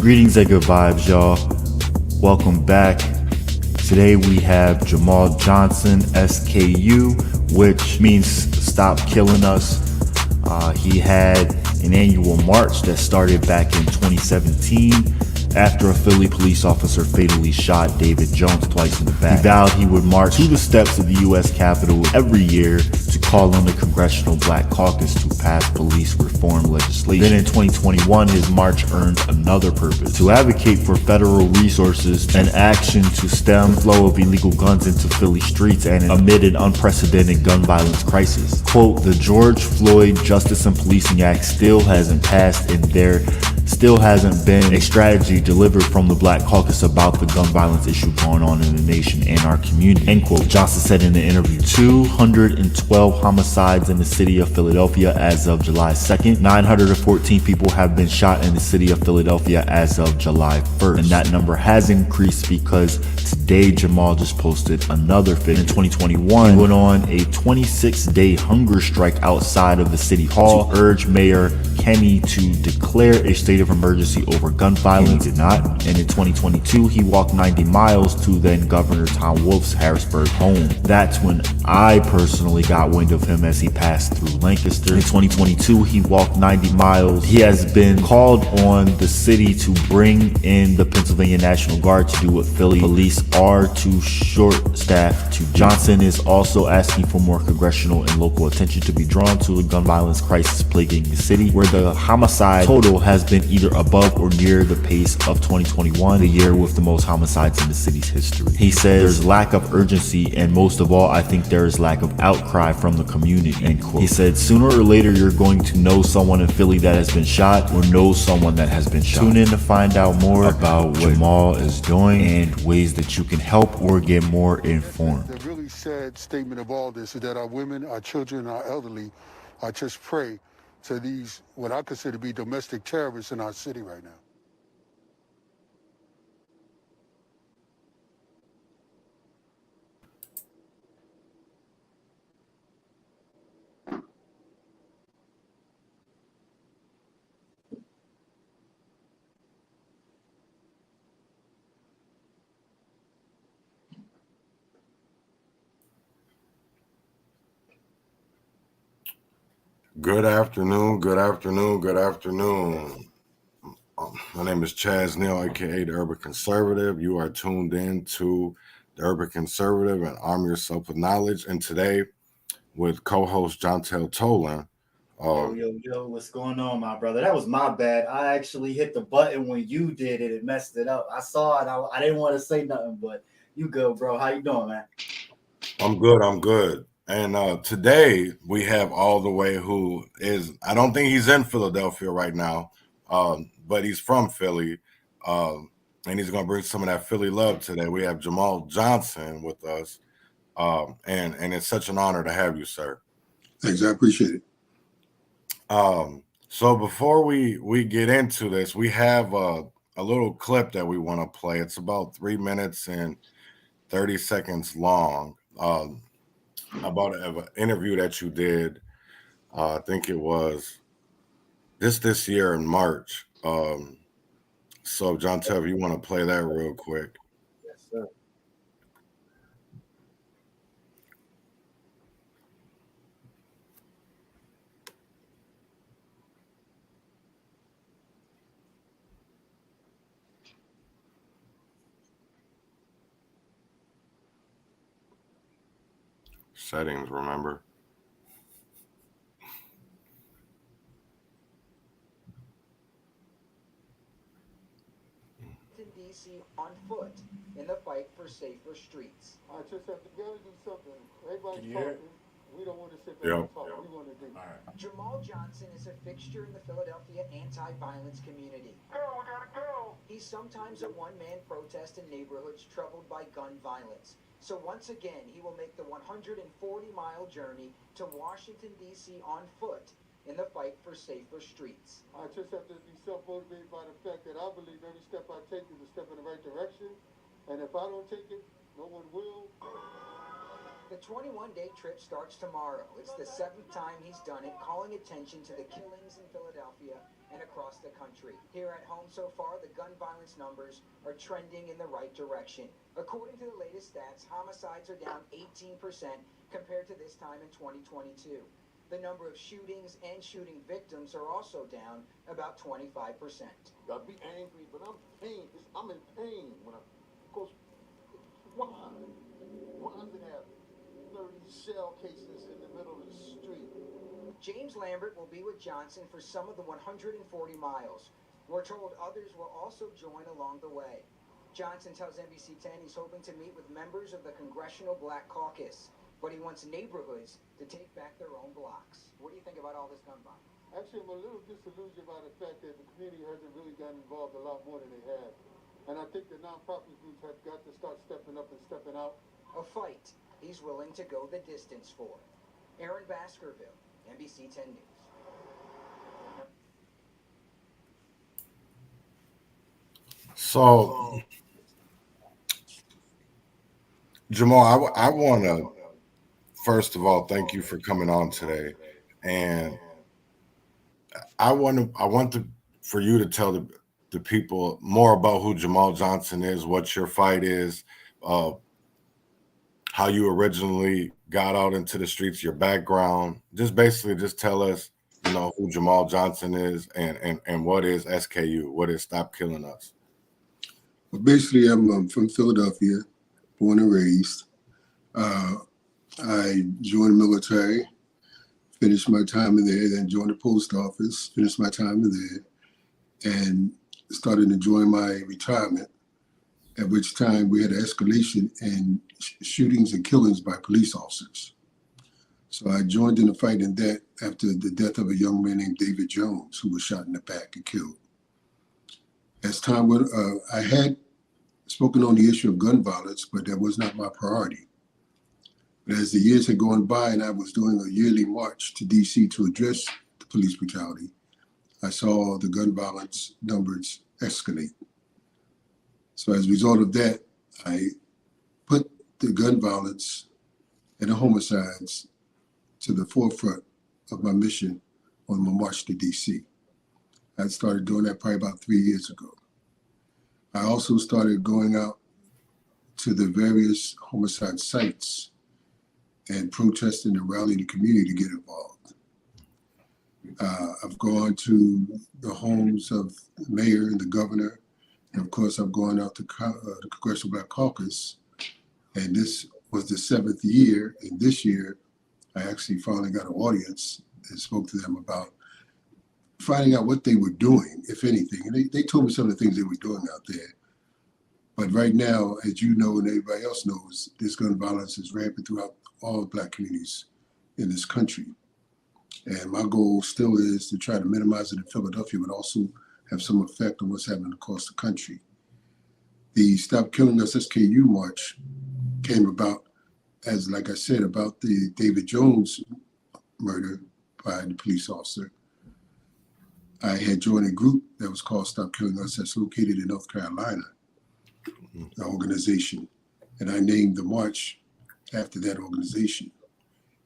Greetings and good vibes, y'all. Welcome back. Today we have Jamal Johnson, SKU, which means Stop Killing Us. He had an annual march that started back in 2017 after a Philly police officer fatally shot David Jones twice in the back. He vowed he would march to the steps of the U.S. Capitol every year to call on the Congressional Black Caucus to pass police reform legislation. Then in 2021, his march earned another purpose: to advocate for federal resources and action to stem the flow of illegal guns into Philly streets and amid an unprecedented gun violence crisis. Quote, the George Floyd Justice and Policing Act still hasn't passed, and there still hasn't been a strategy delivered from the Black Caucus about the gun violence issue going on in the nation and our community, end quote. Johnson said in the interview, 212 homicides in the city of Philadelphia as of July 2nd. 914 people have been shot in the city of Philadelphia as of July 1st. And that number has increased because today Jamal just posted another fit. In 2021, he went on a 26-day hunger strike outside of the city hall to urge Mayor Kenny to declare a state of emergency over gun violence. He did not. And in 2022, he walked 90 miles to then Governor Tom Wolf's Harrisburg home. That's when I personally got wind of him as he passed through Lancaster. In 2022, he walked 90 miles. He has been called on the city to bring in the Pennsylvania National Guard to do what Philly police are too short-staffed to. Johnson is also asking for more congressional and local attention to be drawn to the gun violence crisis plaguing the city, where the homicide total has been either above or near the pace of 2021, the year with the most homicides in the city's history. He says there's lack of urgency, and most of all, I think there is lack of outcry from the community, end quote. He said, sooner or later, you're going to know someone in Philly that has been shot or know someone that has been shot. Tune in to find out more about what Jamal is doing and ways that you can help or get more informed. The really sad statement of all this is that our women, our children, our elderly are just prey to these, what I consider to be domestic terrorists in our city right now. Good afternoon, good afternoon, good afternoon. My name is Chaz Neal, aka The Urban Conservative. You are tuned in to The Urban Conservative and Arm Yourself with Knowledge. And today with co-host Jontel Tolan. Yo, what's going on, my brother? That was my bad. I actually hit the button when you did it. It messed it up. I saw it. I didn't want to say nothing, but you good, bro. How you doing, man? I'm good. And today we have all the way who is, I don't think he's in Philadelphia right now, but he's from Philly, and he's going to bring some of that Philly love today. We have Jamal Johnson with us, and it's such an honor to have you, sir. Thanks, I appreciate it. So before we get into this, we have a little clip that we want to play. It's about 3 minutes and 30 seconds long. About an interview that you did, I think it was this year in March. So John Tev, you want to play that real quick? Yes, sir. Settings, remember? DC on foot in the fight for safer streets. I just have to go do something. Everybody's Can you hear it? talking. We don't want to sit there and Yep. talk. We want to do. All right. Jamal Johnson is a fixture in the Philadelphia anti-violence community. Go, we gotta go. He's sometimes a one-man protest in neighborhoods troubled by gun violence. So once again, he will make the 140-mile journey to Washington, D.C. on foot in the fight for safer streets. I just have to be self-motivated by the fact that I believe every step I take is a step in the right direction. And if I don't take it, no one will. The 21-day trip starts tomorrow. It's the 7th time he's done it, calling attention to the killings in Philadelphia and across the country. Here at home so far, the gun violence numbers are trending in the right direction. According to the latest stats, homicides are down 18% compared to this time in 2022. The number of shootings and shooting victims are also down about 25%. I'll be angry, but I'm in pain when because why? Why does it have 30 shell cases in the middle of the street? James Lambert will be with Johnson for some of the 140 miles. We're told others will also join along the way. Johnson tells NBC 10 he's hoping to meet with members of the Congressional Black Caucus, but he wants neighborhoods to take back their own blocks. What do you think about all this gun violence? Actually, I'm a little disillusioned by the fact that the community hasn't really gotten involved a lot more than they have. And I think the nonprofit groups have got to start stepping up and stepping out. A fight he's willing to go the distance for. Aaron Baskerville, NBC 10 News. So, Jamal, I want to first of all thank you for coming on today, and I want for you to tell the people more about who Jamal Johnson is, what your fight is, how you originally got out into the streets, your background. Just basically just tell us, who Jamal Johnson is and what is SKU, what is Stop Killing Us. Well, basically, I'm from Philadelphia, born and raised. I joined the military, finished my time in there, then joined the post office, finished my time in there, and started enjoying my retirement, at which time we had an escalation in shootings and killings by police officers. So I joined in the fight in that after the death of a young man named David Jones, who was shot in the back and killed. As time went, I had spoken on the issue of gun violence, but that was not my priority. But as the years had gone by and I was doing a yearly march to DC to address the police brutality, I saw the gun violence numbers escalate. So as a result of that, I put the gun violence and the homicides to the forefront of my mission on my march to DC. I started doing that probably about 3 years ago. I also started going out to the various homicide sites and protesting and rallying the community to get involved. I've gone to the homes of the mayor and the governor, and of course I've gone out to the Congressional Black Caucus, and this was the 7th year, and this year I actually finally got an audience and spoke to them about finding out what they were doing, if anything. And they told me some of the things they were doing out there. But right now, as you know and everybody else knows, this gun violence is rampant throughout all Black communities in this country. And my goal still is to try to minimize it in Philadelphia, but also have some effect on what's happening across the country. The Stop Killing Us SKU March came about, as like I said, about the David Jones murder by the police officer. I had joined a group that was called Stop Killing Us that's located in North Carolina, the organization. And I named the march after that organization.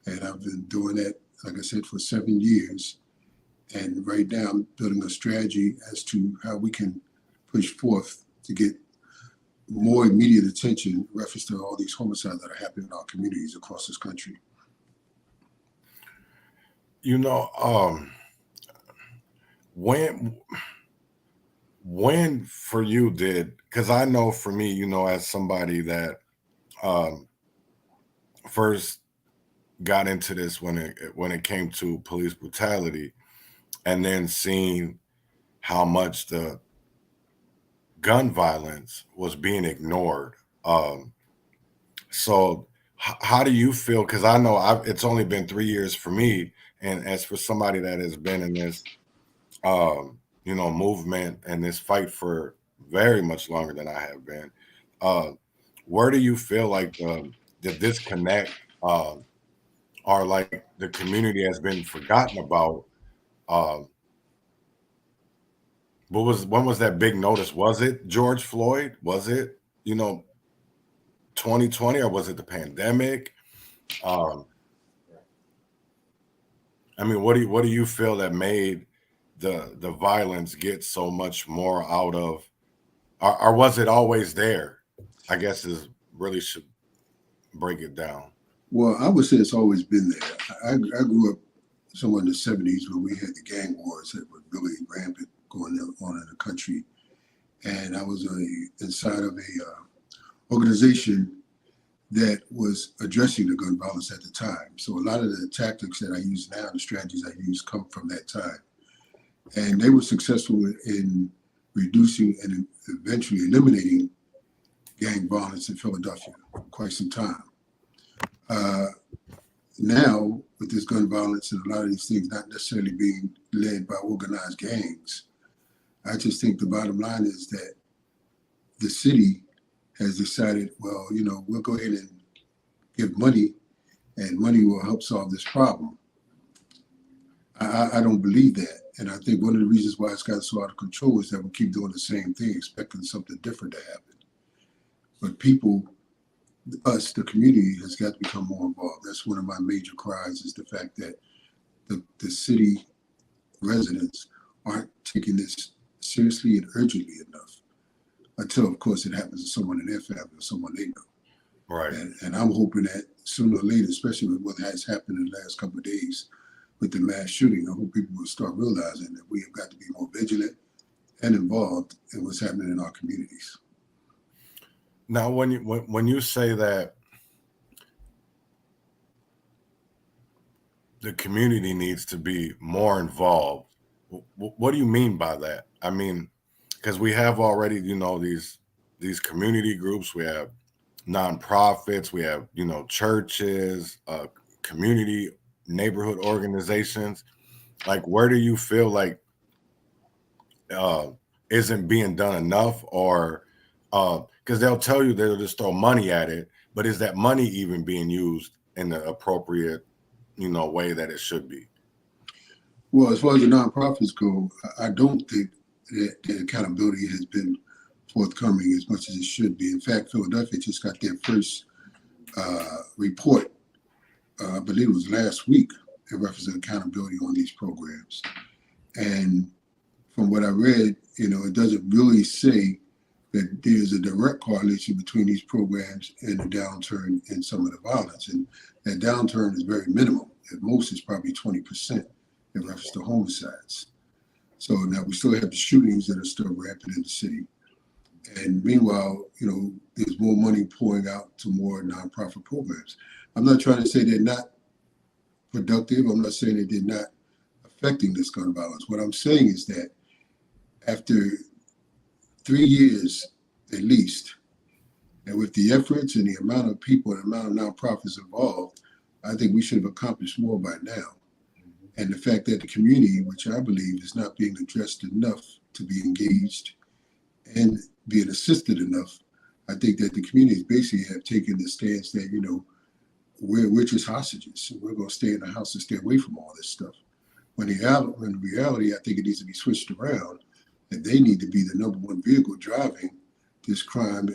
And I've been doing that, like I said, for 7 years. And right now I'm building a strategy as to how we can push forth to get more immediate attention in reference to all these homicides that are happening in our communities across this country. When for you because I know for me, as somebody that first got into this when it came to police brutality, and then seeing how much the gun violence was being ignored. So how do you feel? Because I know it's only been 3 years for me, and as for somebody that has been in this movement and this fight for very much longer than I have been, where do you feel like the disconnect or like the community has been forgotten about? When was that big notice? Was it George Floyd? Was it 2020, or was it the pandemic? I mean, what do you feel that made the violence get so much more out of, or was it always there? I guess is really should break it down. Well, I would say it's always been there. I grew up somewhere in the 70s when we had the gang wars that were really rampant going on in the country. And I was inside of a organization that was addressing the gun violence at the time. So a lot of the tactics that I use now, the strategies I use, come from that time. And they were successful in reducing and eventually eliminating gang violence in Philadelphia for quite some time. Now, with this gun violence and a lot of these things not necessarily being led by organized gangs, I just think the bottom line is that the city has decided, well, we'll go ahead and give money, and money will help solve this problem. I don't believe that. And I think one of the reasons why it's gotten so out of control is that we keep doing the same thing, expecting something different to happen. But people, us, the community, has got to become more involved. That's one of my major cries, is the fact that the city residents aren't taking this seriously and urgently enough, until, of course, it happens to someone in their family or someone they know. Right. And I'm hoping that sooner or later, especially with what has happened in the last couple of days with the mass shooting, I hope people will start realizing that we have got to be more vigilant and involved in what's happening in our communities. Now, when you say that the community needs to be more involved, what do you mean by that? I mean, because we have already, these community groups, we have nonprofits, we have, churches, community neighborhood organizations. Like, where do you feel like isn't being done enough, or because they'll tell you they'll just throw money at it, but is that money even being used in the appropriate, way that it should be? Well, as far as the nonprofits go, I don't think that the accountability has been forthcoming as much as it should be. In fact, Philadelphia just got their first report, I believe it was last week, in reference to accountability on these programs. And from what I read, it doesn't really say that there's a direct correlation between these programs and the downturn in some of the violence. And that downturn is very minimal. At most, it's probably 20% in reference to homicides. So now we still have the shootings that are still rampant in the city. And meanwhile, there's more money pouring out to more nonprofit programs. I'm not trying to say they're not productive. I'm not saying that they're not affecting this gun violence. What I'm saying is that after 3 years, at least, and with the efforts and the amount of people and the amount of nonprofits involved, I think we should have accomplished more by now. And the fact that the community, which I believe is not being addressed enough to be engaged and being assisted enough, I think that the communities basically have taken the stance that, we're just hostages. We're going to stay in the house and stay away from all this stuff. When in reality, I think it needs to be switched around, and they need to be the number one vehicle driving this crime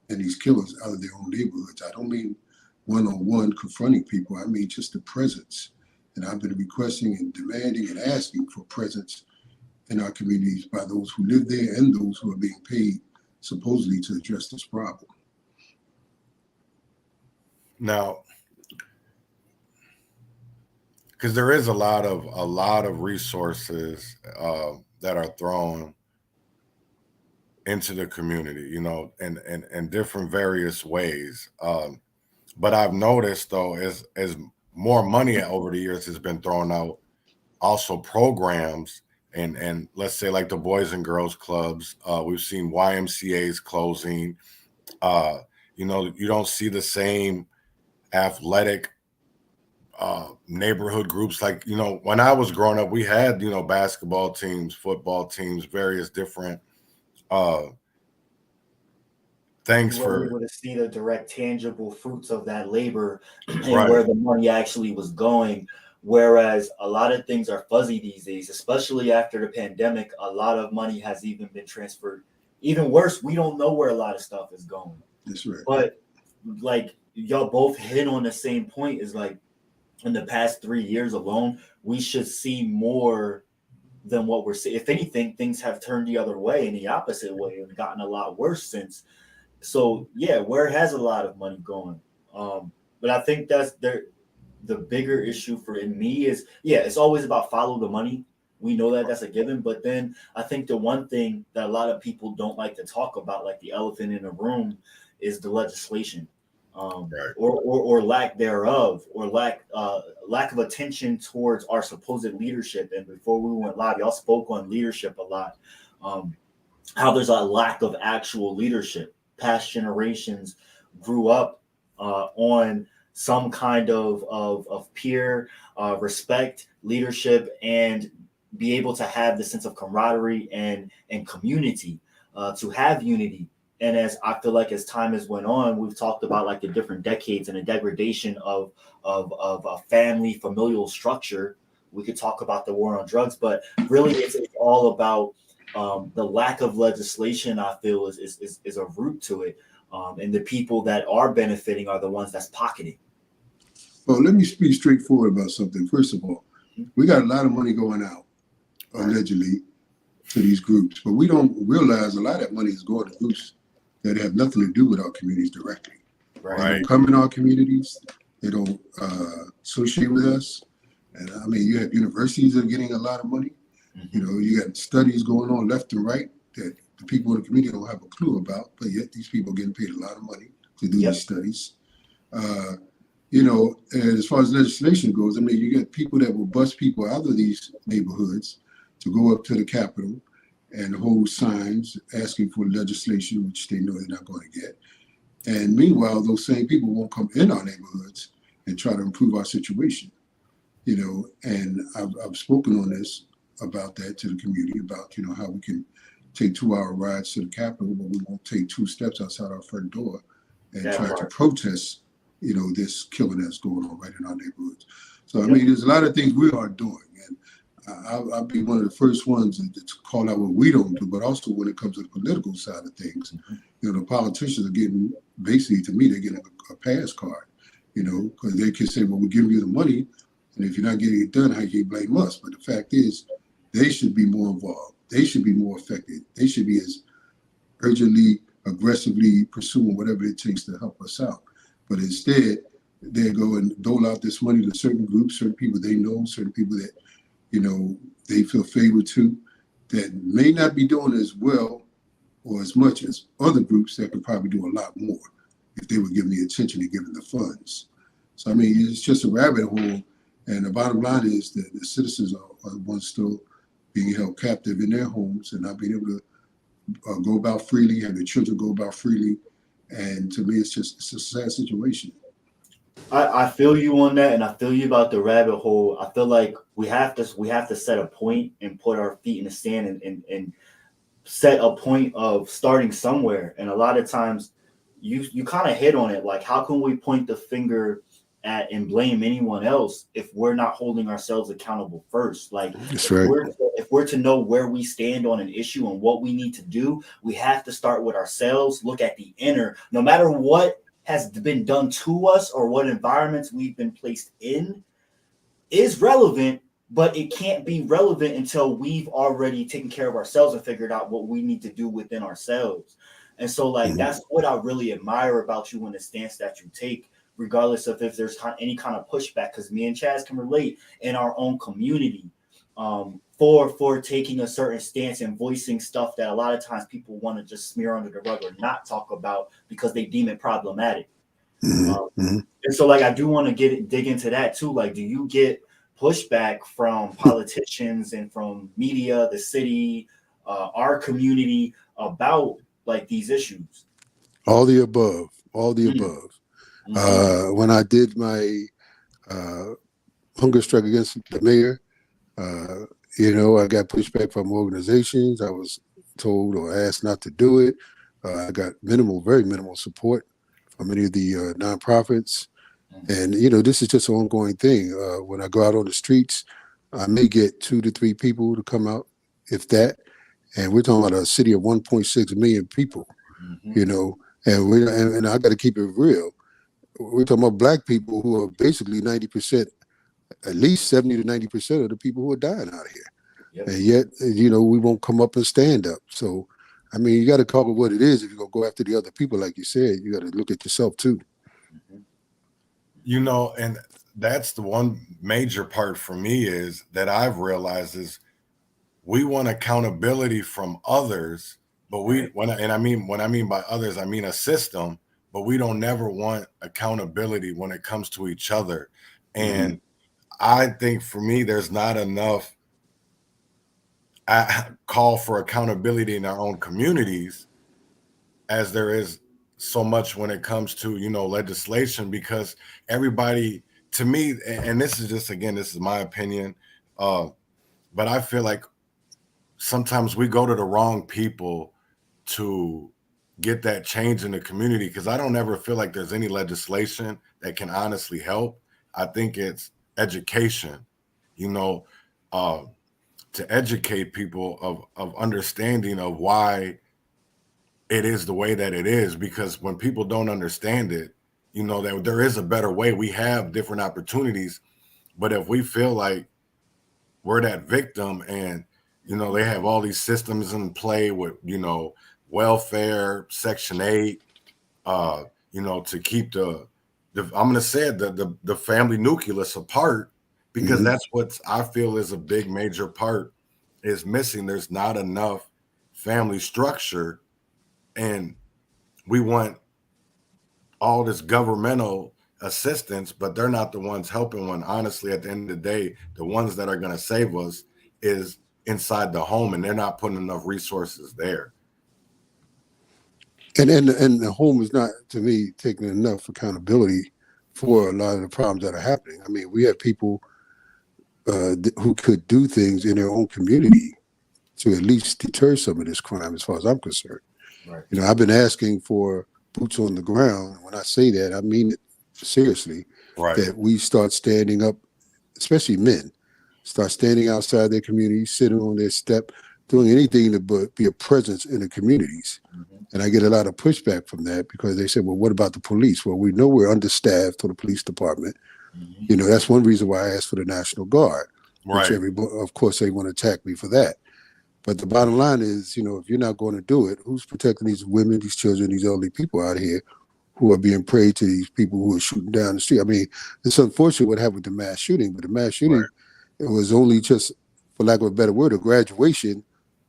and these killers out of their own neighborhoods. I don't mean one-on-one confronting people. I mean just the presence. And I've been requesting and demanding and asking for presence in our communities by those who live there and those who are being paid supposedly to address this problem. Now, because there is a lot of resources that are thrown into the community, in different various ways. But I've noticed, though, as more money over the years has been thrown out, also programs and let's say like the Boys and Girls Clubs, we've seen YMCA's closing. You don't see the same athletic neighborhood groups. Like, when I was growing up, we had, basketball teams, football teams, various different things You were for able to see the direct, tangible fruits of that labor and Right. where the money actually was going. Whereas a lot of things are fuzzy these days, especially after the pandemic. A lot of money has even been transferred. Even worse, we don't know where a lot of stuff is going. That's right. But like y'all both hit on the same point, is like in the past 3 years alone, we should see more than what we're seeing. If anything, things have turned the other way, in the opposite way, and gotten a lot worse since. So yeah, where has a lot of money going? But I think that's the bigger issue for me is, yeah, it's always about follow the money. We know that that's a given, but then I think the one thing that a lot of people don't like to talk about, like the elephant in the room, is the legislation, Right. or lack thereof, or lack of attention towards our supposed leadership. And before we went live, y'all spoke on leadership a lot. How there's a lack of actual leadership. Past generations grew up on some kind of peer respect, leadership, and be able to have the sense of camaraderie and community, to have unity. And as I feel like as time has went on, we've talked about like the different decades and the degradation of a family familial structure. We could talk about the war on drugs, but really it's all about the lack of legislation. I feel is a root to it, and the people that are benefiting are the ones that's pocketing. Well, let me be straightforward about something. First of all, we got a lot of money going out, allegedly, to these groups, but we don't realize a lot of that money is going to groups that have nothing to do with our communities directly. They don't come in our communities. They don't associate with us. And I mean, you have universities that are getting a lot of money. You know, you got studies going on left and right that the people in the community don't have a clue about, but yet these people are getting paid a lot of money to do these studies. You know, and as far as legislation goes, I mean, you get people that will bust people out of these neighborhoods to go up to the Capitol and hold signs asking for legislation, which they know they're not going to get. And meanwhile, those same people won't come in our neighborhoods and try to improve our situation. You know, and I've spoken on this about that to the community about, you know, how we can take 2-hour rides to the Capitol, but we won't take 2 steps outside our front door and try to protest, you know, this killing that's going on right in our neighborhoods. So, I mean, there's a lot of things we are doing. And I'll be one of the first ones to call out what we don't do, but also when it comes to the political side of things, you know, the politicians are getting, basically, to me, they're getting a pass card, you know, because they can say, well, we're giving you the money, and if you're not getting it done, how can you blame us? But the fact is, they should be more involved. They should be more affected. They should be as urgently, aggressively pursuing whatever it takes to help us out. But instead, they go and dole out this money to certain groups, certain people they know, certain people that, you know, they feel favored to, that may not be doing as well or as much as other groups that could probably do a lot more if they were given the attention and given the funds. So, I mean, it's just a rabbit hole. And the bottom line is that the citizens are the ones still being held captive in their homes and not being able to go about freely, have their children go about freely. And to me, it's a sad situation. I feel you on that, and I feel you about the rabbit hole. I feel like we have to set a point and put our feet in the sand and set a point of starting somewhere. And a lot of times you kind of hit on it, like how can we point the finger at and blame anyone else if we're not holding ourselves accountable first? Like That's right. If we're to know where we stand on an issue and what we need to do, we have to start with ourselves, look at the inner, no matter what has been done to us or what environments we've been placed in is relevant, but it can't be relevant until we've already taken care of ourselves and figured out what we need to do within ourselves. And so like that's what I really admire about you and the stance that you take, regardless of if there's any kind of pushback, because me and Chaz can relate in our own community for taking a certain stance and voicing stuff that a lot of times people want to just smear under the rug or not talk about because they deem it problematic. And so like I do want to dig into that too. Like, do you get pushback from politicians and from media, the city, our community about like these issues? All the above. When I did my hunger strike against the mayor, you know, I got pushback from organizations. I was told or asked not to do it. I got very minimal support from many of the nonprofits. And, you know, this is just an ongoing thing. When I go out on the streets, I may get 2 to 3 people to come out, if that. And we're talking about a city of 1.6 million people, you know, and I got to keep it real. We're talking about Black people who are basically 90%, at least 70 to 90% of the people who are dying out here. Yep. And yet, we won't come up and stand up. So, I mean, you got to call it what it is. If you're going to go after the other people, like you said, you got to look at yourself too. And that's the one major part for me is that I've realized is we want accountability from others, but when I mean by others, I mean a system, but we don't never want accountability when it comes to each other. And I think for me, there's not enough call for accountability in our own communities as there is so much when it comes to, legislation, because everybody, to me, and this is just, again, this is my opinion, but I feel like sometimes we go to the wrong people to get that change in the community, because I don't ever feel like there's any legislation that can honestly help. I think it's education, to educate people of understanding of why it is the way that it is, because when people don't understand it, that there is a better way. We have different opportunities, but if we feel like we're that victim and they have all these systems in play with welfare, Section 8, to keep the I'm gonna say it, the family nucleus apart, because that's what I feel is a big major part is missing. There's not enough family structure, and we want all this governmental assistance, but they're not the ones helping, when honestly at the end of the day, the ones that are going to save us is inside the home, and they're not putting enough resources there. And the home is not, to me, taking enough accountability for a lot of the problems that are happening. I mean, we have people who could do things in their own community to at least deter some of this crime, as far as I'm concerned. Right. I've been asking for boots on the ground. When I say that, I mean it seriously. Right. That we start standing up, especially men, start standing outside their communities, sitting on their step, doing anything to be a presence in the communities. And I get a lot of pushback from that, because they said, well, what about the police? Well, we know we're understaffed for the police department. That's one reason why I asked for the National Guard, Right. which of course they want to attack me for that. But the bottom line is, if you're not going to do it, who's protecting these women, these children, these elderly people out here who are being prey to these people who are shooting down the street? I mean, it's unfortunate what happened with the mass shooting, but the mass shooting, it was only just, for lack of a better word, a graduation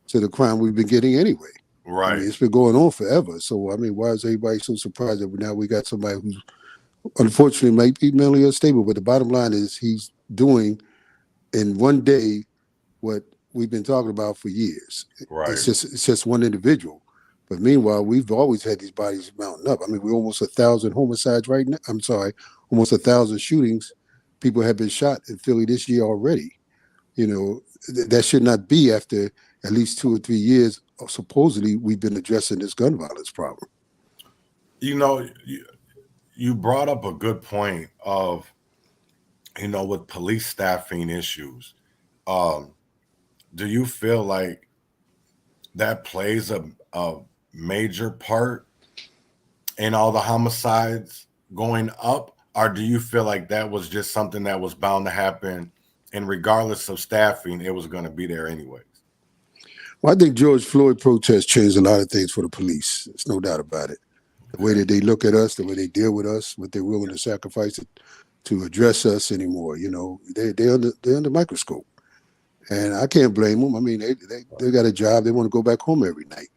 to the crime we've been getting anyway. Right. I mean, it's been going on forever. So, I mean, why is everybody so surprised that now we got somebody who's unfortunately might be mentally unstable? But the bottom line is he's doing in one day what we've been talking about for years. Right. It's just one individual. But meanwhile, we've always had these bodies mounting up. I mean, we're almost 1,000 homicides right now. I'm sorry, almost 1,000 shootings. People have been shot in Philly this year already. That should not be after at least 2 or 3 years. Supposedly, we've been addressing this gun violence problem. You brought up a good point of, with police staffing issues. Do you feel like that plays a major part in all the homicides going up? Or do you feel like that was just something that was bound to happen, and regardless of staffing, it was going to be there anyways? Well, I think George Floyd protests changed a lot of things for the police. There's no doubt about it. The way that they look at us, the way they deal with us, what they're willing to sacrifice to address us anymore. They're under the microscope. And I can't blame them. I mean, they got a job. They want to go back home every night.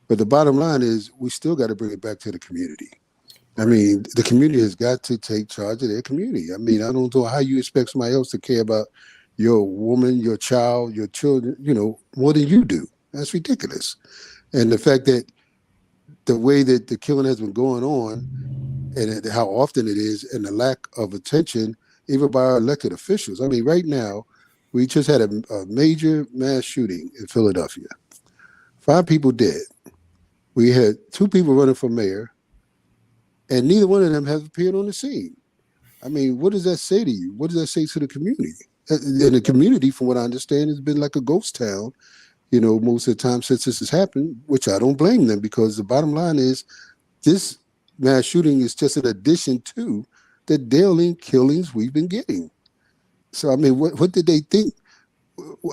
But the bottom line is we still got to bring it back to the community. I mean, the community has got to take charge of their community. I mean, I don't know how you expect somebody else to care about your woman, your child, your children, more than you do. That's ridiculous. And the fact that the way that the killing has been going on, and how often it is, and the lack of attention, even by our elected officials. I mean, right now, we just had a major mass shooting in Philadelphia. 5 people dead. We had 2 people running for mayor, and neither one of them have appeared on the scene. I mean, what does that say to you? What does that say to the community? And the community, from what I understand, has been like a ghost town, most of the time since this has happened, which I don't blame them, because the bottom line is this mass shooting is just an addition to the daily killings we've been getting. So, I mean, what did they think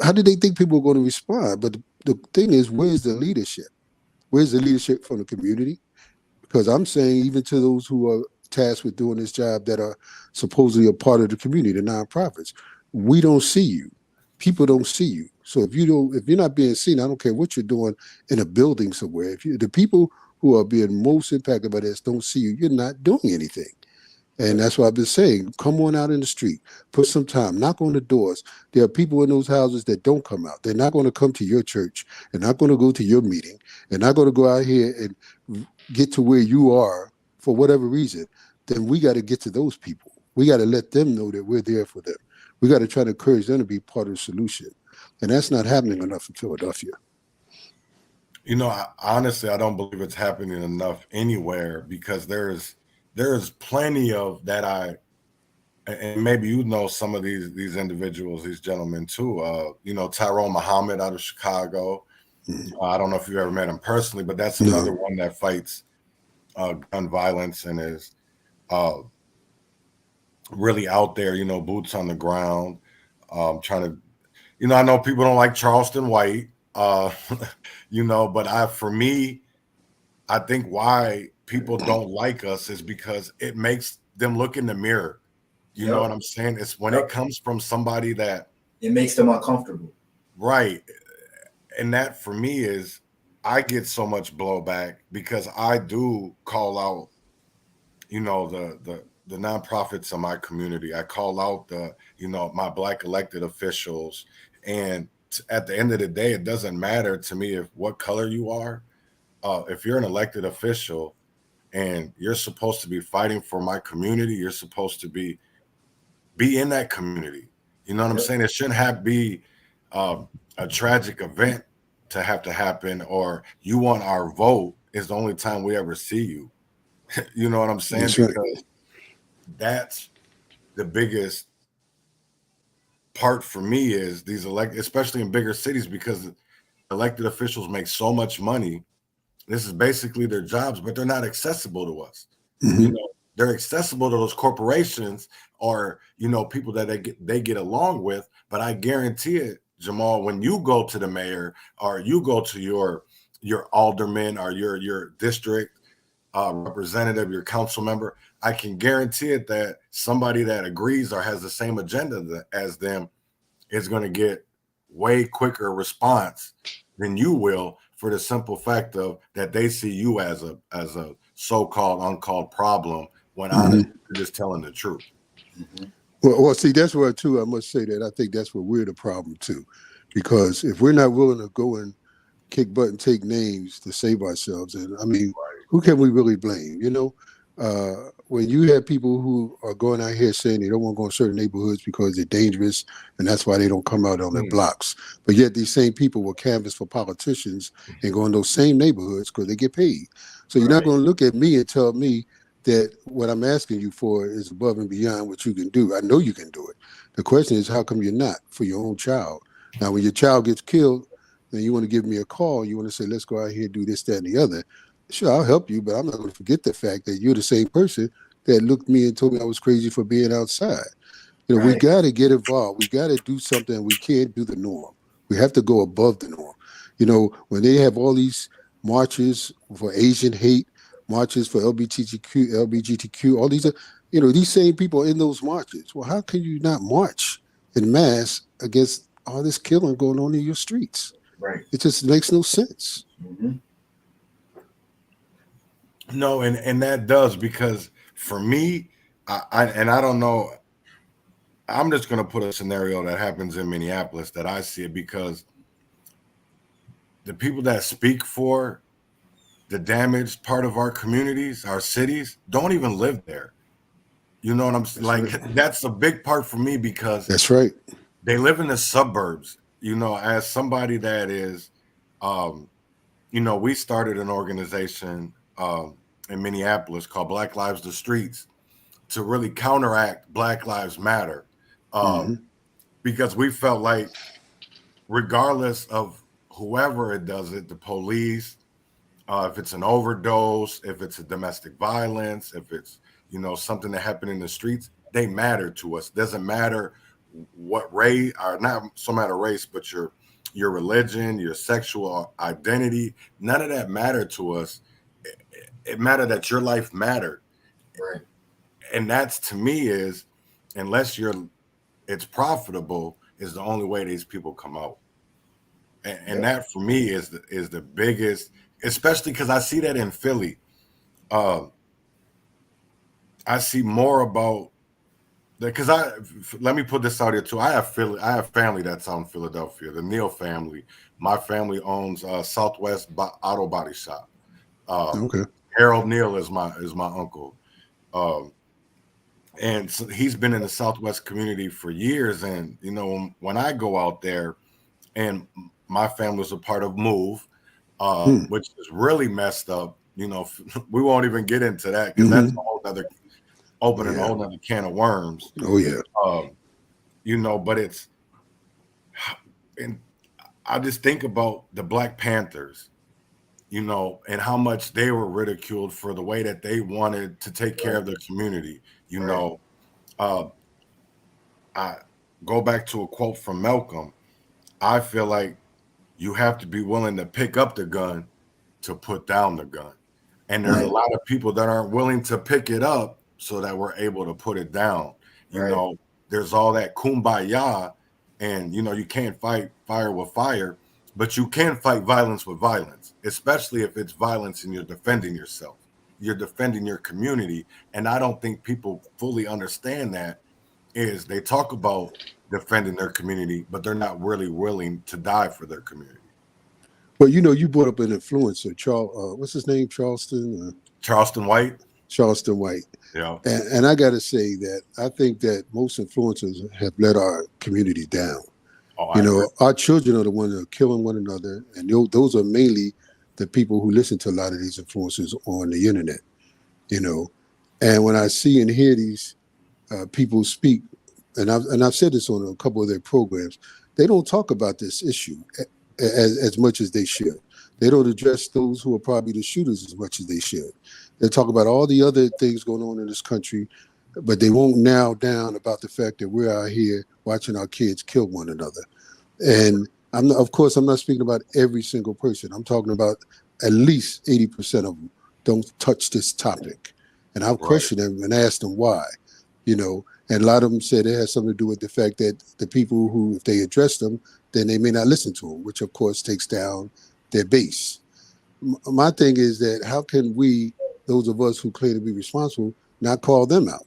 how did they think people were going to respond? But the thing is, where's the leadership? Where's the leadership from the community? Because I'm saying even to those who are tasked with doing this job that are supposedly a part of the community, the nonprofits, we don't see you. People don't see you. So if you're not being seen, I don't care what you're doing in a building somewhere. The people who are being most impacted by this don't see you, you're not doing anything. And that's what I've been saying. Come on out in the street, put some time, knock on the doors. There are people in those houses that don't come out. They're not going to come to your church. They're not going to go to your meeting. They're not going to go out here and get to where you are for whatever reason. Then we got to get to those people. We got to let them know that we're there for them. We got to try to encourage them to be part of the solution. And that's not happening enough in Philadelphia. You know, honestly, I don't believe it's happening enough anywhere, because there's plenty of that. And maybe you know some of these individuals, these gentlemen too. You know, Tyrone Muhammad out of Chicago. I don't know if you ever met him personally, but that's another one that fights gun violence and is really out there, you know, boots on the ground, trying to, you know, I know people don't like Charleston White, you know, but for me, I think why people don't like us is because it makes them look in the mirror. You know what I'm saying? It's when it comes from somebody that it makes them uncomfortable. Right. And that for me is, I get so much blowback because I do call out, you know, the nonprofits in my community. I call out you know, my Black elected officials. And at the end of the day, it doesn't matter to me what color you are. If you're an elected official and you're supposed to be fighting for my community, you're supposed to be in that community. You know what I'm saying? It shouldn't be a tragic event to happen, or you want our vote is the only time we ever see you. You know what I'm saying? That's right. Because that's the biggest part for me, is these especially in bigger cities, because elected officials make so much money. This is basically their jobs, but they're not accessible to us. You know, they're accessible to those corporations or, you know, people that they get along with. But I guarantee it, Jamal, when you go to the mayor or you go to your alderman or your district representative, your council member, I can guarantee it that somebody that agrees or has the same agenda as them is going to get way quicker response than you will, for the simple fact of that they see you as a so-called uncalled problem, when honestly you're just telling the truth. Well, see, that's where too, I must say that I think that's where we're the problem too, because if we're not willing to go and kick butt and take names to save ourselves, and I mean, who can we really blame? You know, when you have people who are going out here saying they don't want to go in certain neighborhoods because they're dangerous, and that's why they don't come out on their blocks, but yet these same people will canvass for politicians and go in those same neighborhoods because they get paid. So you're not going to look at me and tell me that what I'm asking you for is above and beyond what you can do. I know you can do it. The question is, how come you're not for your own child? Now, when your child gets killed, then you want to give me a call. You want to say, let's go out here and do this, that, and the other. Sure, I'll help you, but I'm not going to forget the fact that you're the same person that looked me and told me I was crazy for being outside. You know, we got to get involved. We got to do something. We can't do the norm. We have to go above the norm. You know, when they have all these marches for Asian hate, marches for LGBTQ, all these, you know, these same people in those marches. Well, how can you not march in mass against all this killing going on in your streets? Right. It just makes no sense. No, and that does, because for me, I don't know, I'm just going to put a scenario that happens in Minneapolis that I see it, because the people that speak for the damaged part of our communities, our cities, don't even live there. You know what I'm saying? Like, that's a big part for me, because that's right. They live in the suburbs. You know, as somebody that is, you know, we started an organization in Minneapolis called Black Lives the Streets to really counteract Black Lives Matter, because we felt like, regardless of whoever it does it, the police, if it's an overdose, if it's a domestic violence, if it's, you know, something that happened in the streets, they matter to us. Doesn't matter what race, or not so matter race, but your religion, your sexual identity, none of that mattered to us. It mattered that your life mattered. Right. And that's, to me, is unless it's profitable, is the only way these people come out. And that for me is the biggest, especially because I see that in Philly. I see more about that because let me put this out here too. I have family that's out in Philadelphia, the Neal family. My family owns Southwest Auto Body Shop. Okay. Harold Neal is my uncle. And so he's been in the Southwest community for years. And, you know, when I go out there, and my family was a part of Move, which is really messed up. You know, we won't even get into that because that's a whole other opening, a whole other can of worms. Oh, yeah. You know, but it's, and I just think about the Black Panthers, you know, and how much they were ridiculed for the way that they wanted to take care of their community. You know, I go back to a quote from Malcolm. I feel like you have to be willing to pick up the gun to put down the gun. And there's a lot of people that aren't willing to pick it up so that we're able to put it down. You know, there's all that kumbaya, and, you know, you can't fight fire with fire, but you can fight violence with violence, especially if it's violence and you're defending yourself. You're defending your community. And I don't think people fully understand that. Is they talk about defending their community, but they're not really willing to die for their community. Well, you know, you brought up an influencer, what's his name? Charleston White. Charleston White. Yeah. And I got to say that I think that most influencers have let our community down. Oh, you know, our children are the ones that are killing one another. And those are mainly the people who listen to a lot of these influencers on the internet, you know. And when I see and hear these people speak, and I've said this on a couple of their programs, they don't talk about this issue as much as they should. They don't address those who are probably the shooters as much as they should. They talk about all the other things going on in this country, but they won't narrow down about the fact that we're out here watching our kids kill one another. And of course, I'm not speaking about every single person. I'm talking about at least 80% of them don't touch this topic. And I've questioned them and asked them why, you know. And a lot of them said it has something to do with the fact that the people who, if they address them, then they may not listen to them, which of course takes down their base. My thing is that how can we, those of us who claim to be responsible, not call them out?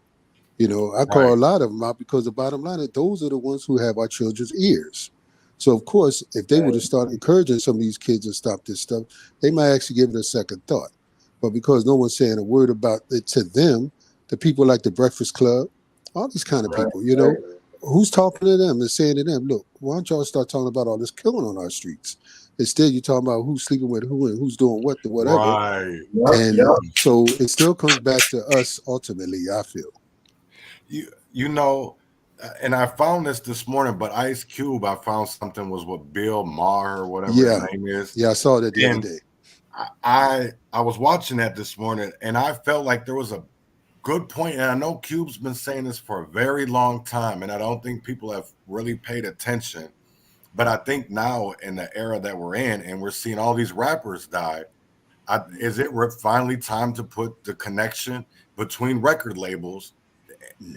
You know, I call a lot of them out because the bottom line is those are the ones who have our children's ears. So, of course, if they were to start encouraging some of these kids to stop this stuff, they might actually give it a second thought. But because no one's saying a word about it to them, the people like the Breakfast Club, all these kind of people, you know, who's talking to them and saying to them, look, why don't y'all start talking about all this killing on our streets? Instead, you're talking about who's sleeping with who and who's doing what to whatever. Right. And so it still comes back to us ultimately, I feel. You know, and I found this morning, but Ice Cube, I found something was with Bill Maher or whatever his name is. Yeah, I saw that the other day. I was watching that this morning, and I felt like there was a good point. And I know Cube's been saying this for a very long time, and I don't think people have really paid attention. But I think now in the era that we're in, and we're seeing all these rappers die, is it finally time to put the connection between record labels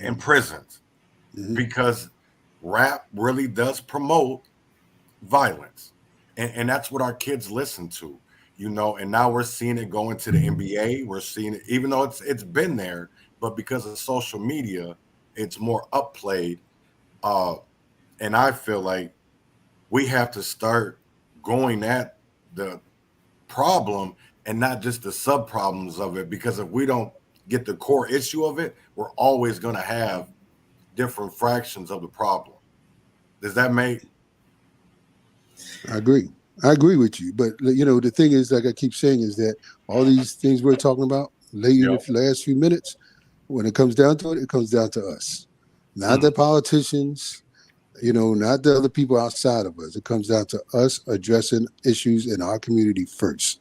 and prisons? Because rap really does promote violence, and that's what our kids listen to, you know. And now we're seeing it go into the NBA. We're seeing it, even though it's been there, but because of social media, it's more upplayed. And I feel like we have to start going at the problem and not just the sub problems of it, because if we don't get the core issue of it, we're always going to have different fractions of the problem. Does that make? I agree with you. But, you know, the thing is, like I keep saying, is that all these things we're talking about late in the last few minutes, when it comes down to it, it comes down to us. Not the politicians, you know, not the other people outside of us. It comes down to us addressing issues in our community first.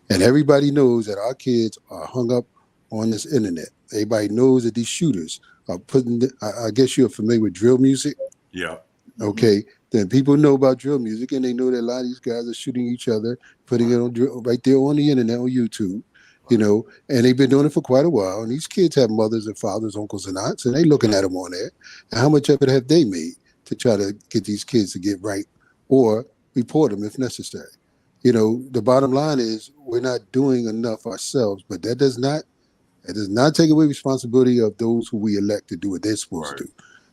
And everybody knows that our kids are hung up on this internet. Everybody knows that these shooters are putting, I guess you're familiar with drill music. Yeah. Okay, then people know about drill music, and they know that a lot of these guys are shooting each other, putting it on right there on the internet on YouTube, and they've been doing it for quite a while. And these kids have mothers and fathers, uncles and aunts, and they looking at them on there. And how much effort have they made to try to get these kids to get right or report them if necessary? The bottom line is we're not doing enough ourselves, but that does not take away responsibility of those who we elect to do what they're supposed to do.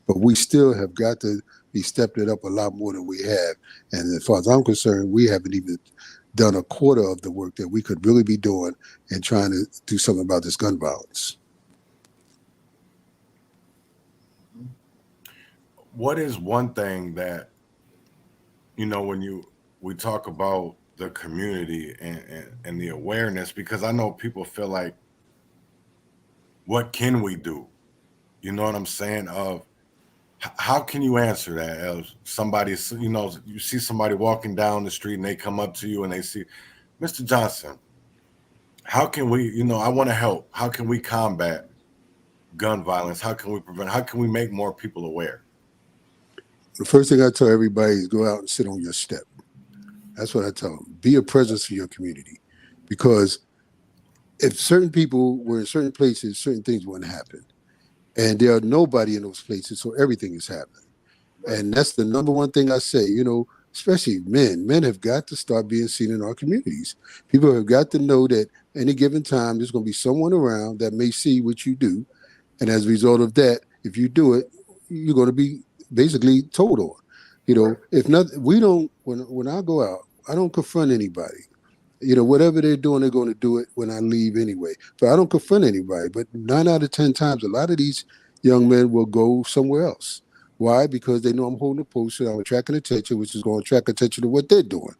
But we still have got to be stepping it up a lot more than we have. And as far as I'm concerned, we haven't even done a quarter of the work that we could really be doing and trying to do something about this gun violence. What is one thing that, when we talk about the community and the awareness, because I know people feel like, what can we do? You know what I'm saying? How can you answer that? As somebody, you see somebody walking down the street and they come up to you and they see, Mr. Johnson, how can we, I want to help. How can we combat gun violence? How can we prevent? How can we make more people aware? The first thing I tell everybody is go out and sit on your step. That's what I tell them. Be a presence for your community. Because if certain people were in certain places, certain things wouldn't happen. And there are nobody in those places, so everything is happening. And that's the number one thing I say, especially men. Men have got to start being seen in our communities. People have got to know that any given time, there's going to be someone around that may see what you do. And as a result of that, if you do it, you're going to be basically told on. If not, we don't, when I go out, I don't confront anybody. Whatever they're doing, they're going to do it when I leave anyway. But I don't confront anybody. But 9 out of 10 times, a lot of these young men will go somewhere else. Why? Because they know I'm holding a post and I'm attracting attention, which is going to attract attention to what they're doing.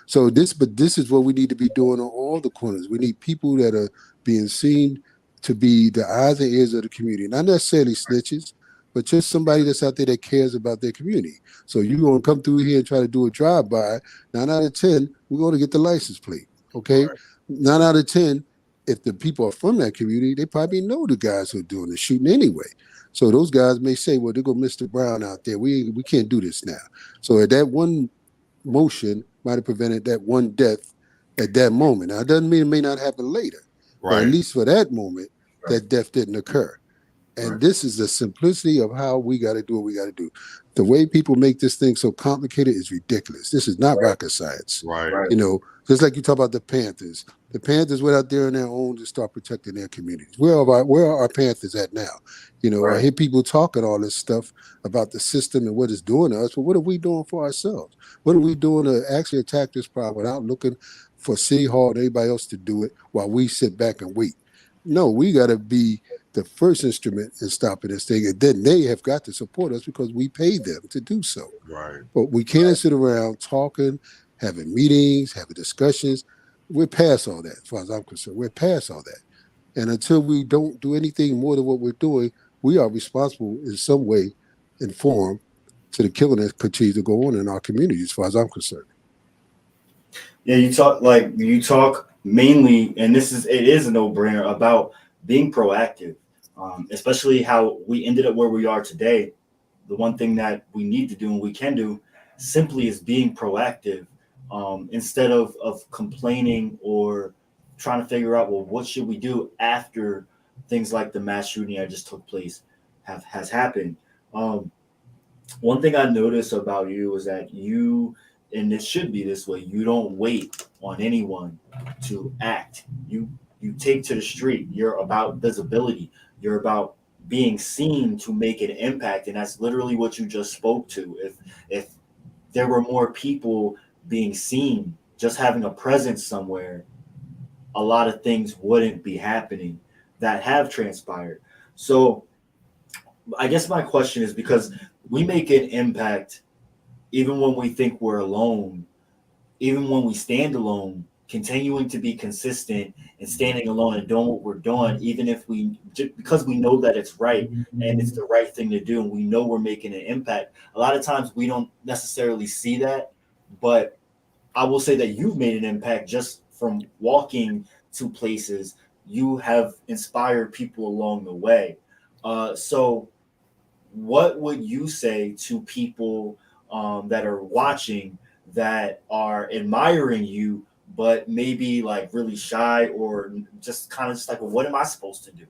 So this is what we need to be doing on all the corners. We need people that are being seen to be the eyes and ears of the community, not necessarily snitches, but just somebody that's out there that cares about their community. So you're going to come through here and try to do a drive-by. 9 out of 10, we're going to get the license plate, okay? Right. 9 out of 10, if the people are from that community, they probably know the guys who are doing the shooting anyway. So those guys may say, well, there go Mr. Brown out there. We can't do this now. So at that one motion might have prevented that one death at that moment. Now, it doesn't mean it may not happen later. But at least for that moment, that death didn't occur. And this is the simplicity of how we got to do what we got to do. The way people make this thing so complicated is ridiculous. This is not rocket science. Right. Just like you talk about the Panthers. The Panthers went out there on their own to start protecting their communities. Where are our Panthers at now? I hear people talking all this stuff about the system and what it's doing to us, but what are we doing for ourselves? What are we doing to actually attack this problem without looking for City Hall and anybody else to do it while we sit back and wait? No, we got to be the first instrument in stopping this thing, and then they have got to support us because we pay them to do so. Right. But we can't sit around talking, having meetings, having discussions. We're past all that, as far as I'm concerned. We're past all that. And until we don't do anything more than what we're doing, we are responsible in some way, in form, to the killing that continues to go on in our communities, as far as I'm concerned. Yeah, you talk mainly, and it is a no-brainer about being proactive, especially how we ended up where we are today. The one thing that we need to do and we can do simply is being proactive, instead of complaining or trying to figure out, well, what should we do after things like the mass shooting that just took place has happened. One thing I noticed about you is that you, and it should be this way, you don't wait on anyone to act. You take to the street. You're about visibility. You're about being seen to make an impact. And that's literally what you just spoke to. If there were more people being seen, just having a presence somewhere, a lot of things wouldn't be happening that have transpired. So I guess my question is, because we make an impact even when we think we're alone, even when we stand alone, continuing to be consistent and standing alone and doing what we're doing, even if because we know that it's right and it's the right thing to do, and we know we're making an impact. A lot of times we don't necessarily see that, but I will say that you've made an impact just from walking to places. You have inspired people along the way. So what would you say to people that are watching that are admiring you, but maybe like really shy or just kind of just like, well, what am I supposed to do?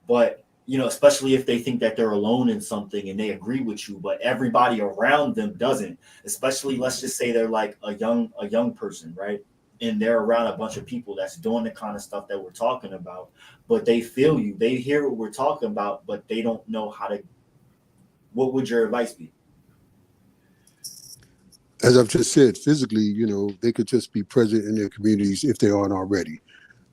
But you know, especially if they think that they're alone in something and they agree with you, but everybody around them doesn't. Especially, let's just say they're like a young person, right? And they're around a bunch of people that's doing the kind of stuff that we're talking about, but they feel you, they hear what we're talking about, but they don't know how to. What would your advice be? As I've just said, physically, they could just be present in their communities if they aren't already.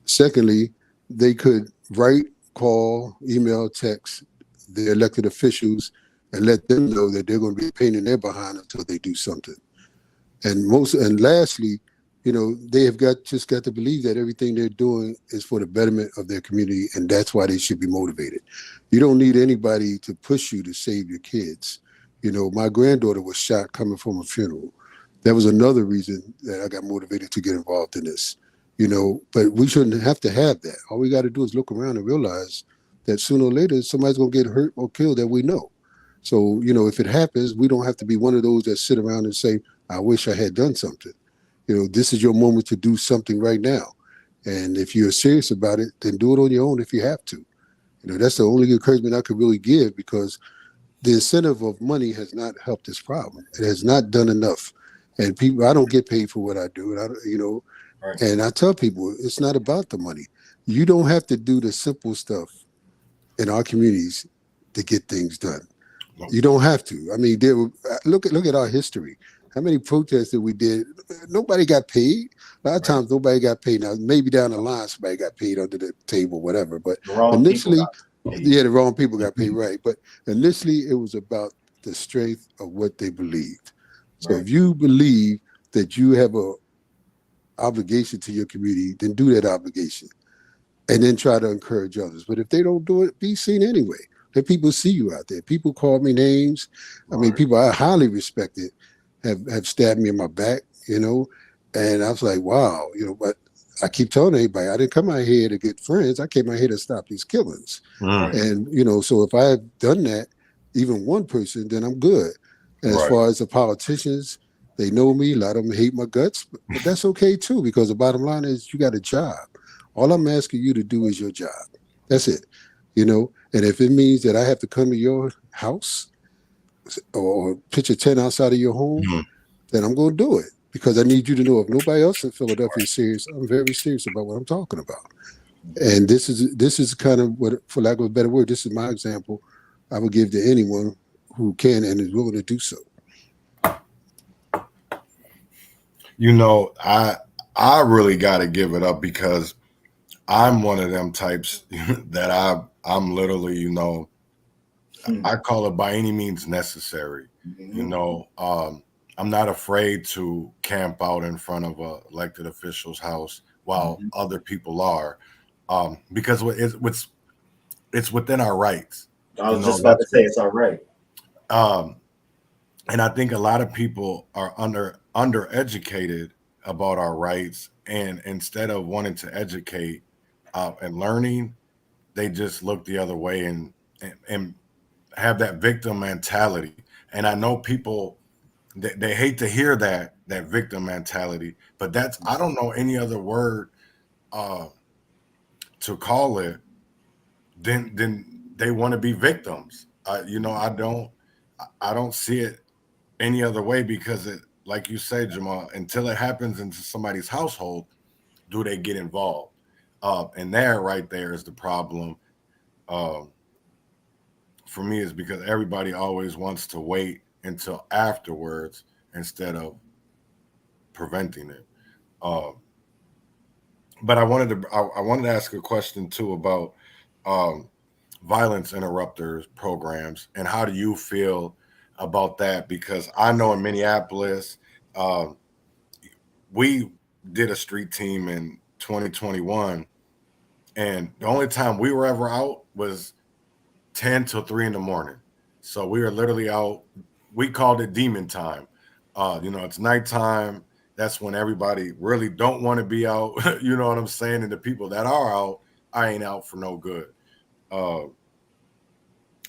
Secondly, they could write, call, email, text the elected officials and let them know that they're going to be a pain in their behind until they do something. And lastly, they have just got to believe that everything they're doing is for the betterment of their community, and that's why they should be motivated. You don't need anybody to push you to save your kids. My granddaughter was shot coming from a funeral. That was another reason that I got motivated to get involved in this. But we shouldn't have to have that. All we got to do is look around and realize that sooner or later somebody's going to get hurt or killed that we know. So, if it happens, we don't have to be one of those that sit around and say, I wish I had done something. This is your moment to do something right now. And if you're serious about it, then do it on your own if you have to. That's the only encouragement I could really give, because the incentive of money has not helped this problem. It has not done enough. And I don't get paid for what I do. Right. And I tell people, it's not about the money. You don't have to do the simple stuff in our communities to get things done. You don't have to. I mean, look at our history. How many protests that we did? Nobody got paid. A lot of times, nobody got paid. Now, maybe down the line, somebody got paid under the table, whatever. But The wrong people initially, got paid. yeah, the wrong people got paid, right? But initially, it was about the strength of what they believed. So if you believe that you have a obligation to your community, then do that obligation, and then try to encourage others. But if they don't do it, be seen anyway. Let people see you out there. People call me names. I mean, people I highly respected have stabbed me in my back, and I was like, wow, but I keep telling everybody, I didn't come out here to get friends. I came out here to stop these killings. And, so if I have done that, even one person, then I'm good. And as far as the politicians, they know me. A lot of them hate my guts, but that's okay too, because the bottom line is you got a job. All I'm asking you to do is your job. That's it. And if it means that I have to come to your house or pitch a tent outside of your home, then I'm going to do it, because I need you to know if nobody else in Philadelphia is serious, I'm very serious about what I'm talking about. And this is kind of what, for lack of a better word, this is my example I would give to anyone who can and is willing to do so. I really got to give it up, because I'm one of them types that I'm literally, I call it by any means necessary. I'm not afraid to camp out in front of a elected official's house while other people are, because it's within our rights. I was just about to say it's all right. And I think a lot of people are undereducated about our rights, and instead of wanting to educate and learning, they just look the other way and have that victim mentality. And I know people, they hate to hear that victim mentality, but I don't know any other word to call it than they want to be victims. I don't see it any other way, because it, like you say, Jamal, until it happens into somebody's household, do they get involved? And right there is the problem. For me, is because everybody always wants to wait until afterwards instead of preventing it. But I wanted to ask a question too about violence interrupters programs, and how do you feel about that? Because I know in Minneapolis, we did a street team in 2021, and the only time we were ever out was 10 till 3 in the morning. So we were literally out. We called it demon time. It's nighttime. That's when everybody really don't want to be out. You know what I'm saying? And the people that are out, I ain't out for no good.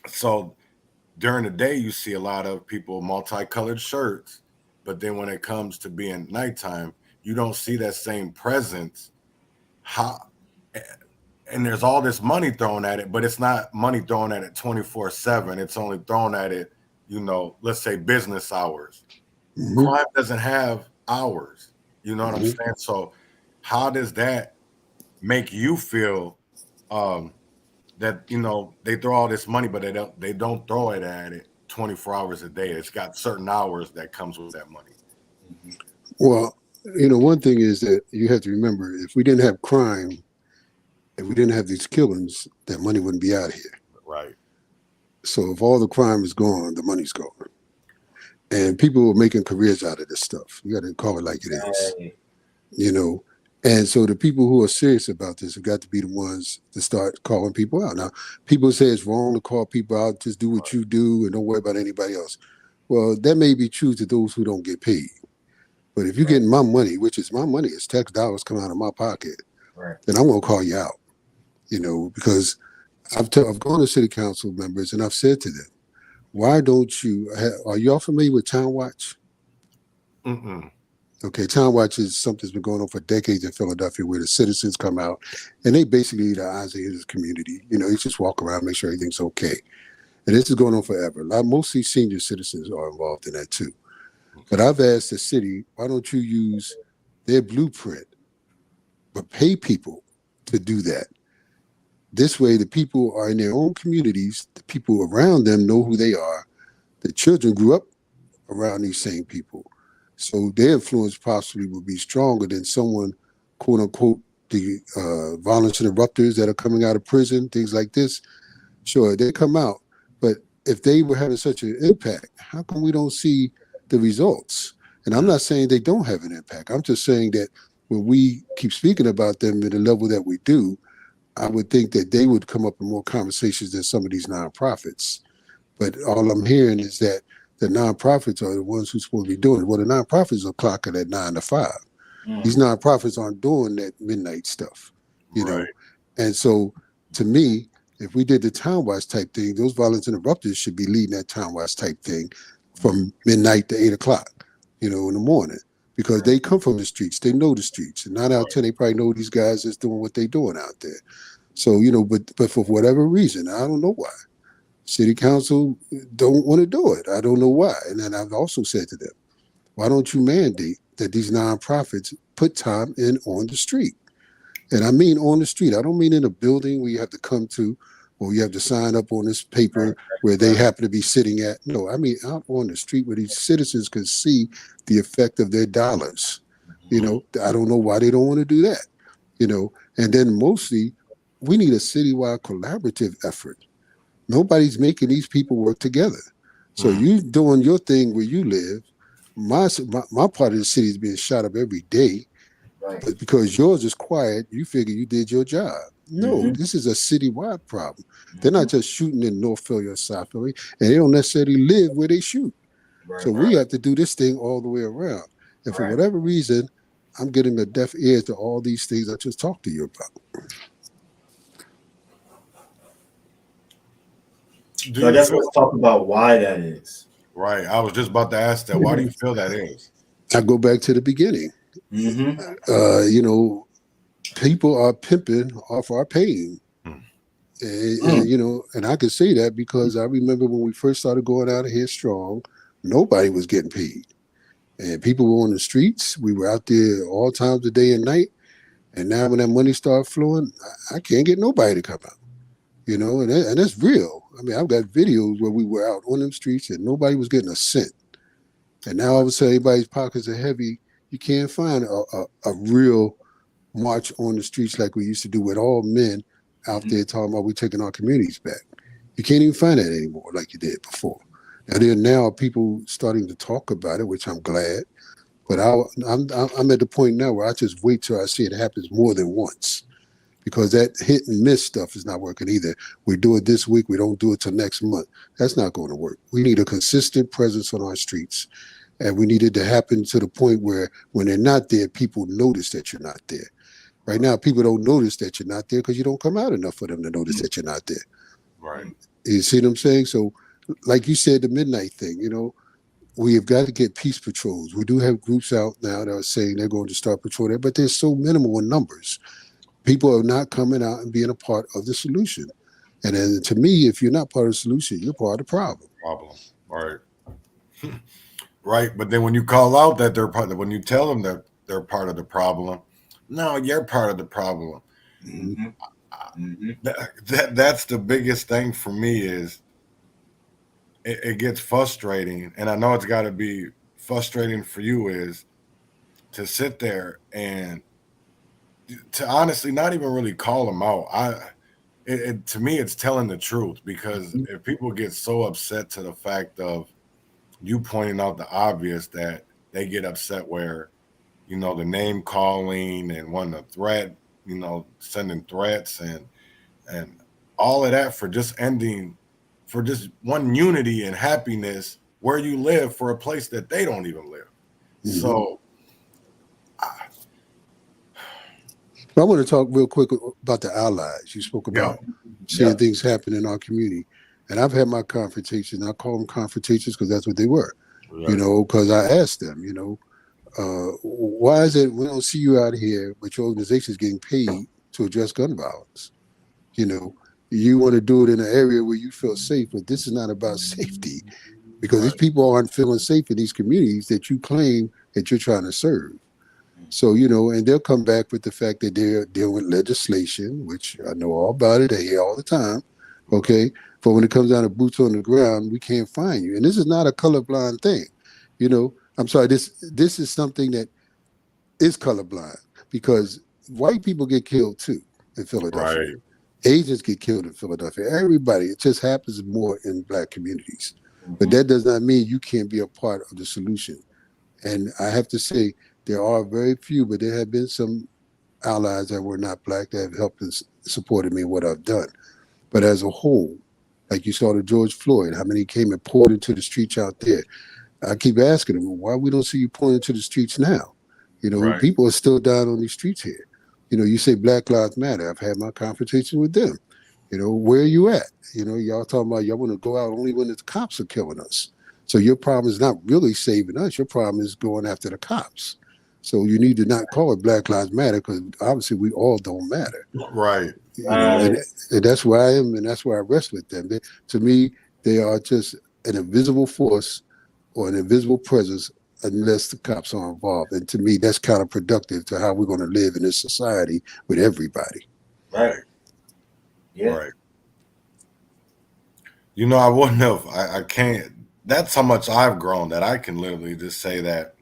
So during the day you see a lot of people multicolored shirts, but then when it comes to being nighttime, you don't see that same presence. How and there's all this money thrown at it, but it's not money thrown at it 24/7. It's only thrown at it, let's say business hours. Mhm. Crime doesn't have hours. You know what I'm Mhm. saying? So how does that make you feel that they throw all this money, but they don't throw it at it 24 hours a day? It's got certain hours that comes with that money. Well, one thing is that you have to remember, if we didn't have crime, if we didn't have these killings, that money wouldn't be out here. Right. So if all the crime is gone, the money's gone. And people are making careers out of this stuff. You got to call it like it is, Right. And so the people who are serious about this have got to be the ones to start calling people out. Now, people say it's wrong to call people out. Just do what you do and don't worry about anybody else. Well, that may be true to those who don't get paid. But if you're getting my money, which is my money, it's tax dollars coming out of my pocket, Right. then I'm going to call you out, because I've gone to city council members and I've said to them, why don't you, are y'all familiar with Town Watch? Mm-mm. Okay, Town Watch is something that's been going on for decades in Philadelphia, where the citizens come out and they basically the eyes of his community. You just walk around, make sure everything's okay. And this is going on forever. Mostly senior citizens are involved in that too. But I've asked the city, why don't you use their blueprint, but pay people to do that? This way, the people are in their own communities. The people around them know who they are. The children grew up around these same people. So their influence possibly will be stronger than someone, quote unquote, the violence interrupters that are coming out of prison, things like this. Sure, they come out. But if they were having such an impact, how come we don't see the results? And I'm not saying they don't have an impact. I'm just saying that when we keep speaking about them at the level that we do, I would think that they would come up in more conversations than some of these nonprofits. But all I'm hearing is that the nonprofits are the ones who's supposed to be doing it. Well, the nonprofits are clocking at 9 to 5. These nonprofits aren't doing that midnight stuff, Right. And so, to me, if we did the Town Watch type thing, those violence interrupters should be leading that Town Watch type thing from midnight to 8 o'clock, in the morning, because they come from the streets. They know the streets. And 9 out of 10, they probably know these guys that's doing what they're doing out there. So, but for whatever reason, I don't know why. City council don't want to do it. I don't know why. And then I've also said to them, why don't you mandate that these nonprofits put time in on the street? And I mean on the street. I don't mean in a building where you have to come to or you have to sign up on this paper where they happen to be sitting at. No, I mean out on the street where these citizens can see the effect of their dollars. I don't know why they don't want to do that. And then mostly we need a citywide collaborative effort. Nobody's making these people work together. So you doing your thing where you live. My part of the city is being shot up every day. Right. But because yours is quiet, you figure you did your job. No, this is a citywide problem. They're not just shooting in North Philly or South Philly, and they don't necessarily live where they shoot. Right. So we have to do this thing all the way around. And for whatever reason, I'm getting a deaf ear to all these things I just talked to you about. So I guess let's talk about why that is. Right. I was just about to ask that. Why do you feel that is? I go back to the beginning. People are pimping off our pain. And I can say that because I remember when we first started going out of here strong, nobody was getting paid. And people were on the streets. We were out there all times of day and night. And now when that money started flowing, I can't get nobody to come out. And that's real. I mean, I've got videos where we were out on them streets and nobody was getting a cent. And now all of a sudden, everybody's pockets are heavy. You can't find a real march on the streets like we used to do with all men out there talking about we taking our communities back. You can't even find that anymore like you did before. Now there are now people starting to talk about it, which I'm glad. But I'm at the point now where I just wait till I see it happens more than once. Because that hit and miss stuff is not working either. We do it this week, we don't do it till next month. That's not going to work. We need a consistent presence on our streets. And we need it to happen to the point where when they're not there, people notice that you're not there. Right now, people don't notice that you're not there because you don't come out enough for them to notice that you're not there. Right. You see what I'm saying? So like you said, the midnight thing, we have got to get peace patrols. We do have groups out now that are saying they're going to start patrolling, but they're so minimal in numbers. People are not coming out and being a part of the solution. And then to me, if you're not part of the solution, you're part of the problem. Right. Right. But then when you call out that they're when you tell them that they're part of the problem, no, you're part of the problem. That's the biggest thing for me is it gets frustrating. And I know it's got to be frustrating for you is to sit there and to honestly not even really call them out. To me, it's telling the truth because if people get so upset to the fact of you pointing out the obvious that they get upset where, the name calling and wanting to threat, sending threats and all of that for just one unity and happiness where you live for a place that they don't even live. So I want to talk real quick about the allies. You spoke about seeing things happen in our community. And I've had my confrontations. I call them confrontations because that's what they were, because I asked them, why is it we don't see you out here, but your organization is getting paid to address gun violence? You want to do it in an area where you feel safe, but this is not about safety because these people aren't feeling safe in these communities that you claim that you're trying to serve. So, and they'll come back with the fact that they're dealing with legislation, which I know all about it. I hear all the time. Okay. But when it comes down to boots on the ground, we can't find you. And this is not a colorblind thing. I'm sorry, this is something that is colorblind because white people get killed too in Philadelphia. Right. Asians get killed in Philadelphia. Everybody. It just happens more in black communities. But that does not mean you can't be a part of the solution. And I have to say, there are very few, but there have been some allies that were not black that have helped and supported me in what I've done. But as a whole, like you saw the George Floyd, how many came and poured into the streets out there? I keep asking them, why we don't see you pouring into the streets now? People are still dying on these streets here. You say Black Lives Matter. I've had my confrontation with them. Where are you at? Y'all talking about y'all want to go out only when the cops are killing us. So your problem is not really saving us. Your problem is going after the cops. So you need to not call it Black Lives Matter because obviously we all don't matter. Right. And that's where I am, and that's where I rest with them. To me, they are just an invisible force or an invisible presence unless the cops are involved. And to me, that's counterproductive to how we're going to live in this society with everybody. Right. Yeah. Right. I wouldn't have, I can't, that's how much I've grown that I can literally just say that,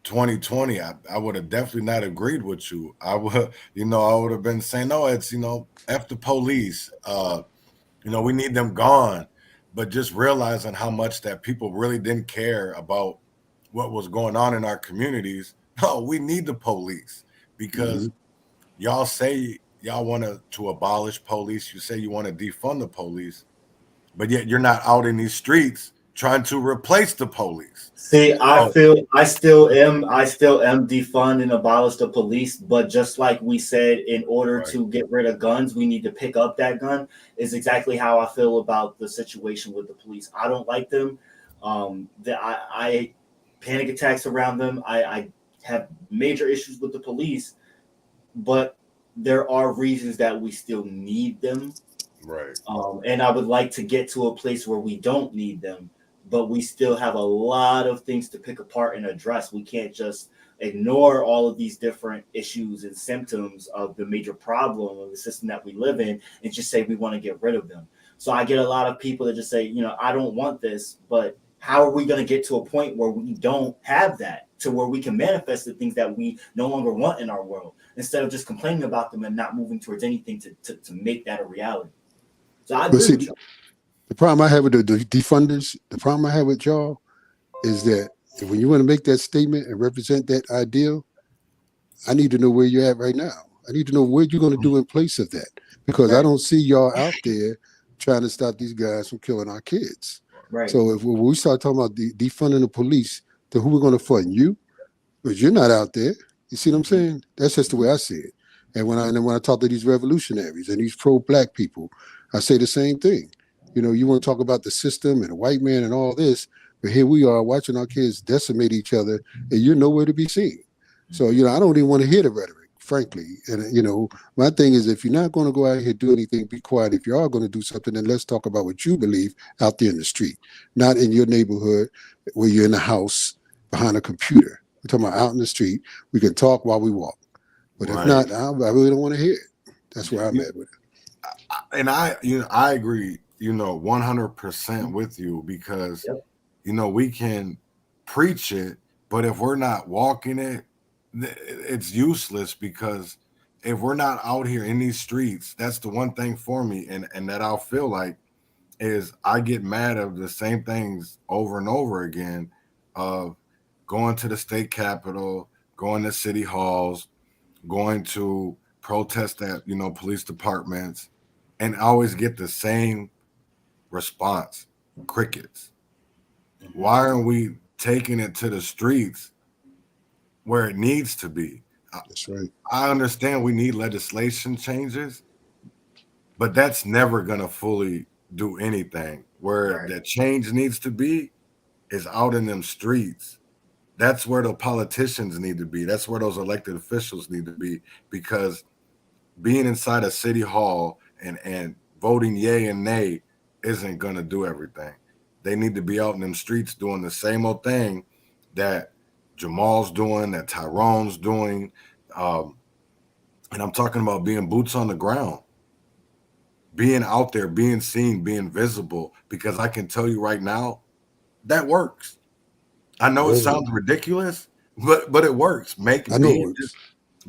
2020, I would have definitely not agreed with you. I would, I would have been saying, no, it's, F the police. We need them gone. But just realizing how much that people really didn't care about what was going on in our communities. No, we need the police because y'all say y'all want to abolish police. You say you want to defund the police, but yet you're not out in these streets trying to replace the police. See, I still am defund and abolish the police, but just like we said, in order to get rid of guns, we need to pick up that gun. Is exactly how I feel about the situation with the police. I don't like them. I panic attacks around them. I have major issues with the police, but there are reasons that we still need them. Right. And I would like to get to a place where we don't need them, but we still have a lot of things to pick apart and address. We can't just ignore all of these different issues and symptoms of the major problem of the system that we live in and just say we want to get rid of them. So I get a lot of people that just say, I don't want this, but how are we going to get to a point where we don't have that, to where we can manifest the things that we no longer want in our world, instead of just complaining about them and not moving towards anything to make that a reality? So I agree with you. The problem I have with the defunders, the problem I have with y'all is that when you want to make that statement and represent that ideal, I need to know where you're at right now. I need to know what you're going to do in place of that, because I don't see y'all out there trying to stop these guys from killing our kids. Right. So if we start talking about defunding the police, then who are we going to fund? You? Because you're not out there. You see what I'm saying? That's just the way I see it. And when I talk to these revolutionaries and these pro-black people, I say the same thing. You know, you want to talk about the system and a white man and all this, but here we are watching our kids decimate each other, and you're nowhere to be seen. So, you know, I don't even want to hear the rhetoric, frankly. And, you know, my thing is, if you're not going to go out here do anything, be quiet. If you are going to do something, then let's talk about what you believe out there in the street, not in your neighborhood where you're in the house behind a computer. We're talking about out in the street. We can talk while we walk. But if Right. not, I really don't want to hear it. That's where I'm at with it. And I agree, 100% with you, because, Yep. we can preach it, but if we're not walking it, it's useless, because if we're not out here in these streets, that's the one thing for me. And that I'll feel like is I get mad of the same things over and over again, of going to the state capitol, going to city halls, going to protest at, police departments, and I always get the same response: crickets. Why aren't we taking it to the streets where it needs to be? That's right. I understand we need legislation changes, but that's never going to fully do anything. Where Right. the change needs to be is out in them streets. That's where the politicians need to be. That's where those elected officials need to be, because being inside a city hall and voting yay and nay isn't going to do everything. They need to be out in them streets doing the same old thing that Jamal's doing, that Tyrone's doing. And I'm talking about being boots on the ground, being out there, being seen, being visible, because I can tell you right now, that works. I know it sounds ridiculous, but it works. I know it works.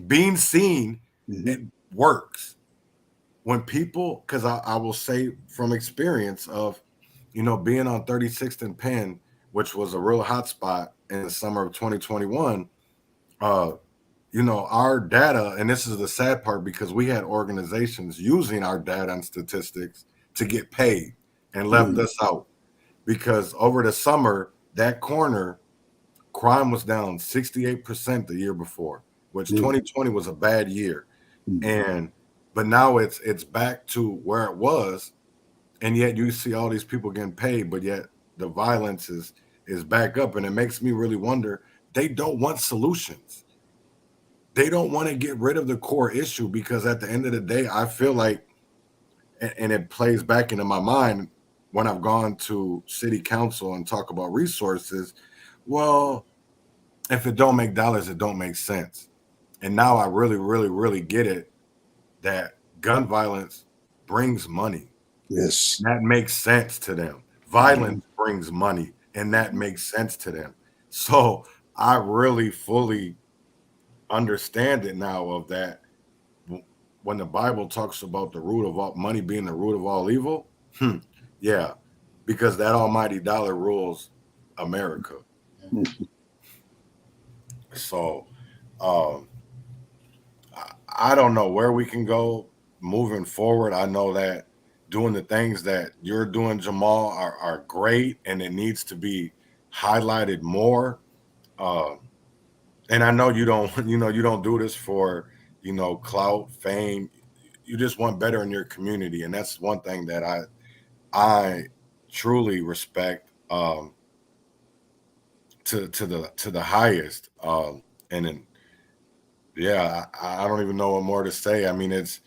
Being seen, Mhm. it works. When people, because I will say from experience of, being on 36th and Penn, which was a real hot spot in the summer of 2021, our data, and this is the sad part, because we had organizations using our data and statistics to get paid and left us out, because over the summer, that corner, crime was down 68% the year before, which 2020 was a bad year. But now it's back to where it was, and yet you see all these people getting paid, but yet the violence is back up, and it makes me really wonder. They don't want solutions. They don't want to get rid of the core issue, because at the end of the day, I feel like, and it plays back into my mind when I've gone to city council and talk about resources. Well, if it don't make dollars, it don't make sense. And now I really, really, really get it, that gun violence brings money. Yes. That makes sense to them. Violence brings money, and that makes sense to them. So I really fully understand it now, of that when the Bible talks about the root of all money being the root of all evil, yeah, because that almighty dollar rules America. So I don't know where we can go moving forward. I know that doing the things that you're doing, Jamal, are great, and it needs to be highlighted more. And I know you don't, you don't do this for, clout, fame. You just want better in your community, and that's one thing that I truly respect, to the highest. And then, yeah, I don't even know what more to say. I mean, it's,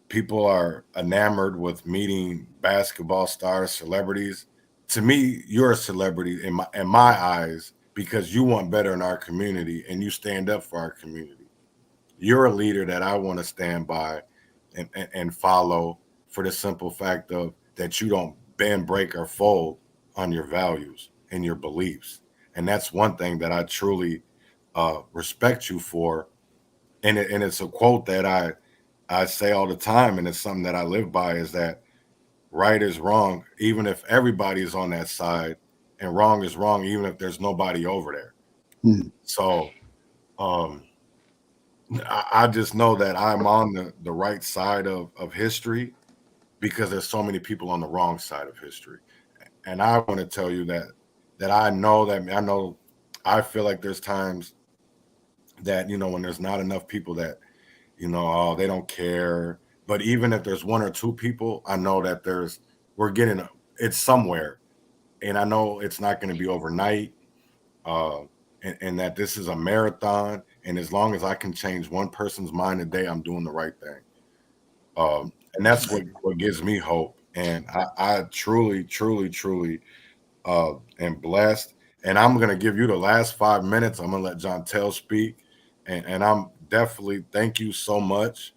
people are enamored with meeting basketball stars, celebrities. To me, you're a celebrity in my eyes, because you want better in our community and you stand up for our community. You're a leader that I want to stand by and follow, for the simple fact of that you don't bend, break, or fold on your values and your beliefs. And that's one thing that I truly respect you for. And it's a quote that I say all the time, and it's something that I live by, is that right is wrong, even if everybody is on that side, and wrong is wrong, even if there's nobody over there. So I just know that I'm on the right side of history, because there's so many people on the wrong side of history. And I want to tell you that I know I feel like there's times that, when there's not enough people, that, oh, they don't care. But even if there's one or two people, I know that there's we're getting it's somewhere, and I know it's not going to be overnight, and that this is a marathon. And as long as I can change one person's mind a day, I'm doing the right thing. And that's what gives me hope. And I truly, truly, truly am blessed. And I'm gonna give you the last 5 minutes. I'm gonna let John Tell speak, and I'm definitely thank you so much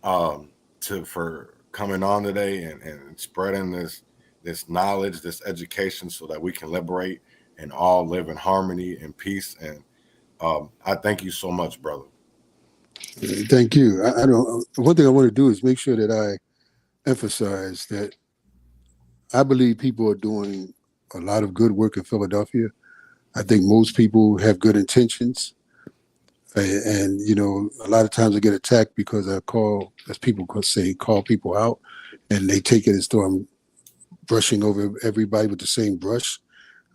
for coming on today and spreading this knowledge, this education, so that we can liberate and all live in harmony and peace. And I thank you so much, brother. Thank you. I don't. One thing I want to do is make sure that I emphasize that I believe people are doing a lot of good work in Philadelphia. I think most people have good intentions, and you know, a lot of times I get attacked because I call, as people could say, call people out, and they take it as though I'm brushing over everybody with the same brush.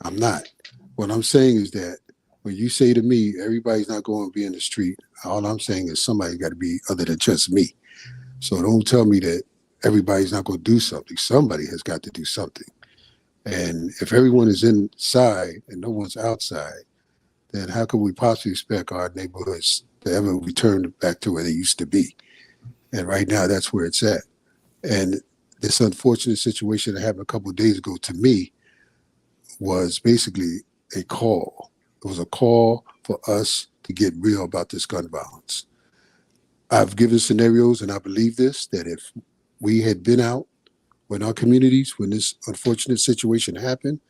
I'm not. What I'm saying is that when you say to me, everybody's not going to be in the street, all I'm saying is somebody got to be other than just me. So don't tell me that everybody's not going to do something. Somebody has got to do something. And if everyone is inside and no one's outside, then how can we possibly expect our neighborhoods to ever return back to where they used to be? And right now, that's where it's at. And this unfortunate situation that happened a couple of days ago to me was basically a call. It was a call for us to get real about this gun violence. I've given scenarios, and I believe this, that if we had been out in our communities when this unfortunate situation happened,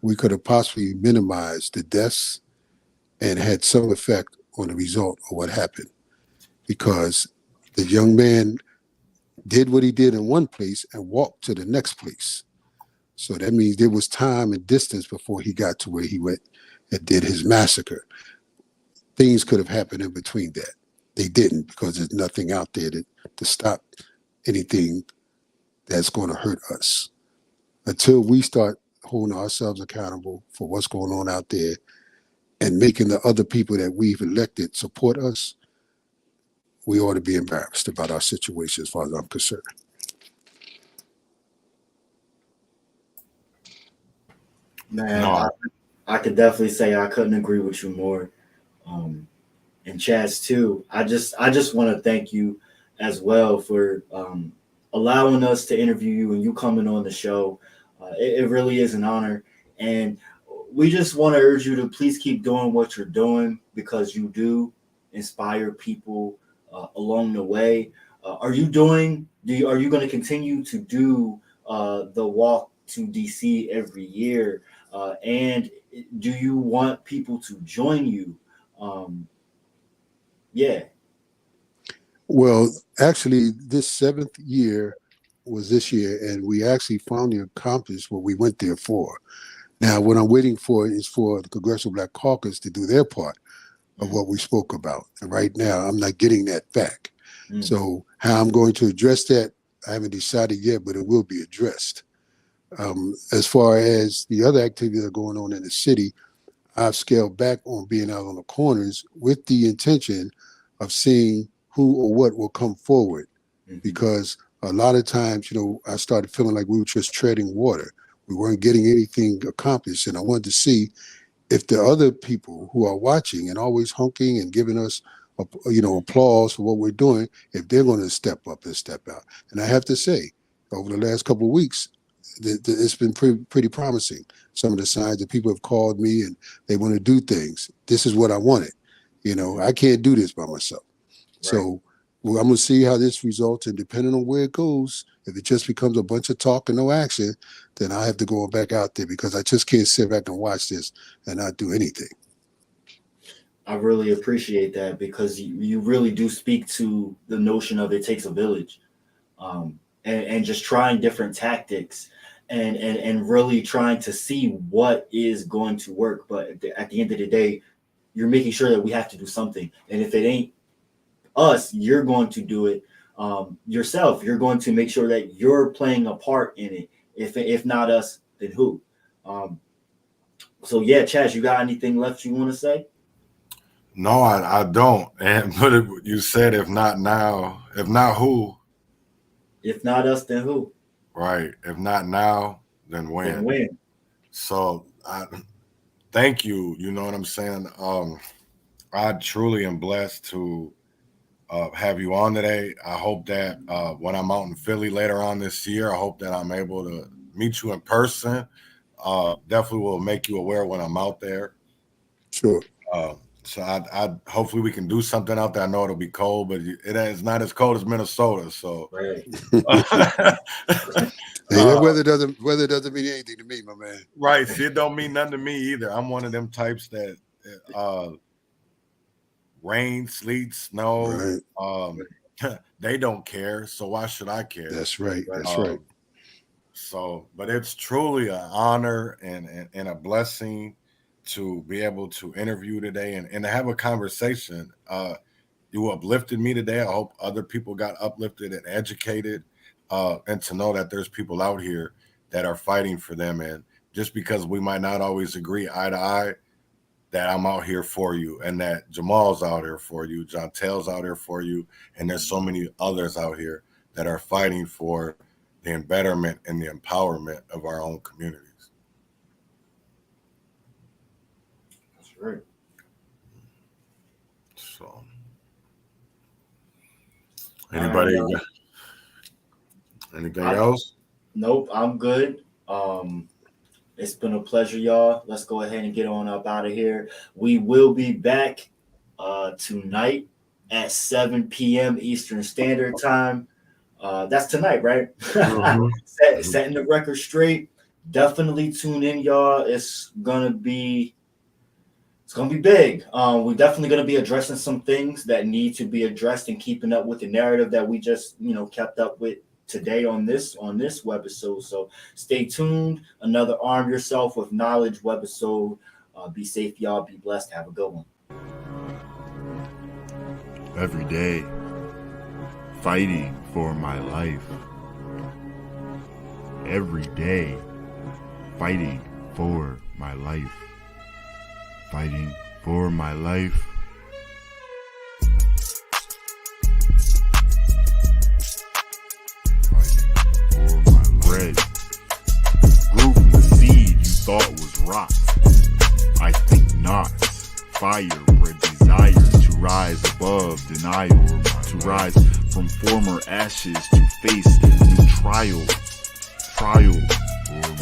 we could have possibly minimized the deaths and had some effect on the result of what happened. Because the young man did what he did in one place and walked to the next place. So that means there was time and distance before he got to where he went and did his massacre. Things could have happened in between that. They didn't, because there's nothing out there to stop anything that's going to hurt us. Until we start holding ourselves accountable for what's going on out there and making the other people that we've elected support us, we ought to be embarrassed about our situation as far as I'm concerned. Man, No, I could definitely say I couldn't agree with you more. And Chaz too. I just want to thank you as well for allowing us to interview you and you coming on the show. It really is an honor, and we just want to urge you to please keep doing what you're doing, because you do inspire people along the way. Are you going to continue to do the walk to DC every year? And do you want people to join you? Yeah. Well, actually, this 7th year was this year, and we actually finally accomplished what we went there for. Now, what I'm waiting for is for the Congressional Black Caucus to do their part of what we spoke about. And right now, I'm not getting that back. So how I'm going to address that, I haven't decided yet, but it will be addressed. As far as the other activities that are going on in the city, I've scaled back on being out on the corners with the intention of seeing who or what will come forward. Because a lot of times, you know, I started feeling like we were just treading water. We weren't getting anything accomplished. And I wanted to see if the other people who are watching and always honking and giving us, applause for what we're doing, if they're going to step up and step out. And I have to say, over the last couple of weeks, it's been pretty promising. Some of the signs that people have called me and they want to do things. This is what I wanted. You know, I can't do this by myself. Right. So I'm going to see how this results, and depending on where it goes, if it just becomes a bunch of talk and no action, then I have to go back out there, because I just can't sit back and watch this and not do anything. I really appreciate that, because you really do speak to the notion of it takes a village, and just trying different tactics and really trying to see what is going to work. But at the end of the day, you're making sure that we have to do something. And if it ain't us, you're going to do it yourself. You're going to make sure that you're playing a part in it. If not us, then who? So yeah, Chaz, you got anything left you want to say? No, I don't. But you said, if not now, if not who? If not us, then who? Right. If not now, then when? Then when? So thank you. You know what I'm saying? I truly am blessed to have you on today. I hope that when I'm out in Philly later on this year, I hope that I'm able to meet you in person. Definitely will make you aware when I'm out there. Sure. So I hopefully we can do something out there. I know it'll be cold, but it is not as cold as Minnesota. So Right. Hey, that weather doesn't mean anything to me, my man. Right. See, it don't mean nothing to me either. I'm one of them types that rain, sleet, snow, they don't care. So why should I care? That's right. That's right. So, but it's truly an honor and a blessing to be able to interview today and to have a conversation. You uplifted me today. I hope other people got uplifted and educated, and to know that there's people out here that are fighting for them. And just because we might not always agree eye to eye, that I'm out here for you, and that Jamal's out here for you, John Tayl's out here for you, and there's so many others out here that are fighting for the betterment and the empowerment of our own communities. That's right. So, anybody? Anything else? Nope, I'm good. It's been a pleasure, y'all. Let's go ahead and get on up out of here. We will be back tonight at 7 p.m. Eastern Standard Time. That's tonight, right? Mm-hmm. Setting the record straight. Definitely tune in, y'all. It's gonna be big. We're definitely gonna be addressing some things that need to be addressed and keeping up with the narrative that we just kept up with today on this webisode. So stay tuned. Another Arm Yourself with Knowledge webisode. Be safe, y'all. Be blessed. Have a good one. Every day, fighting for my life. Every day, fighting for my life. Fighting for my life. Bread grew from the seed you thought was rot. I think not. Fire bred desire to rise above denial, to rise from former ashes to face new trial or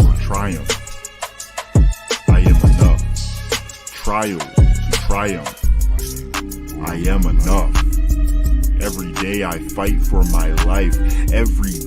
more triumph. I am enough. Trial to triumph. I am enough. Every day I fight for my life. Every day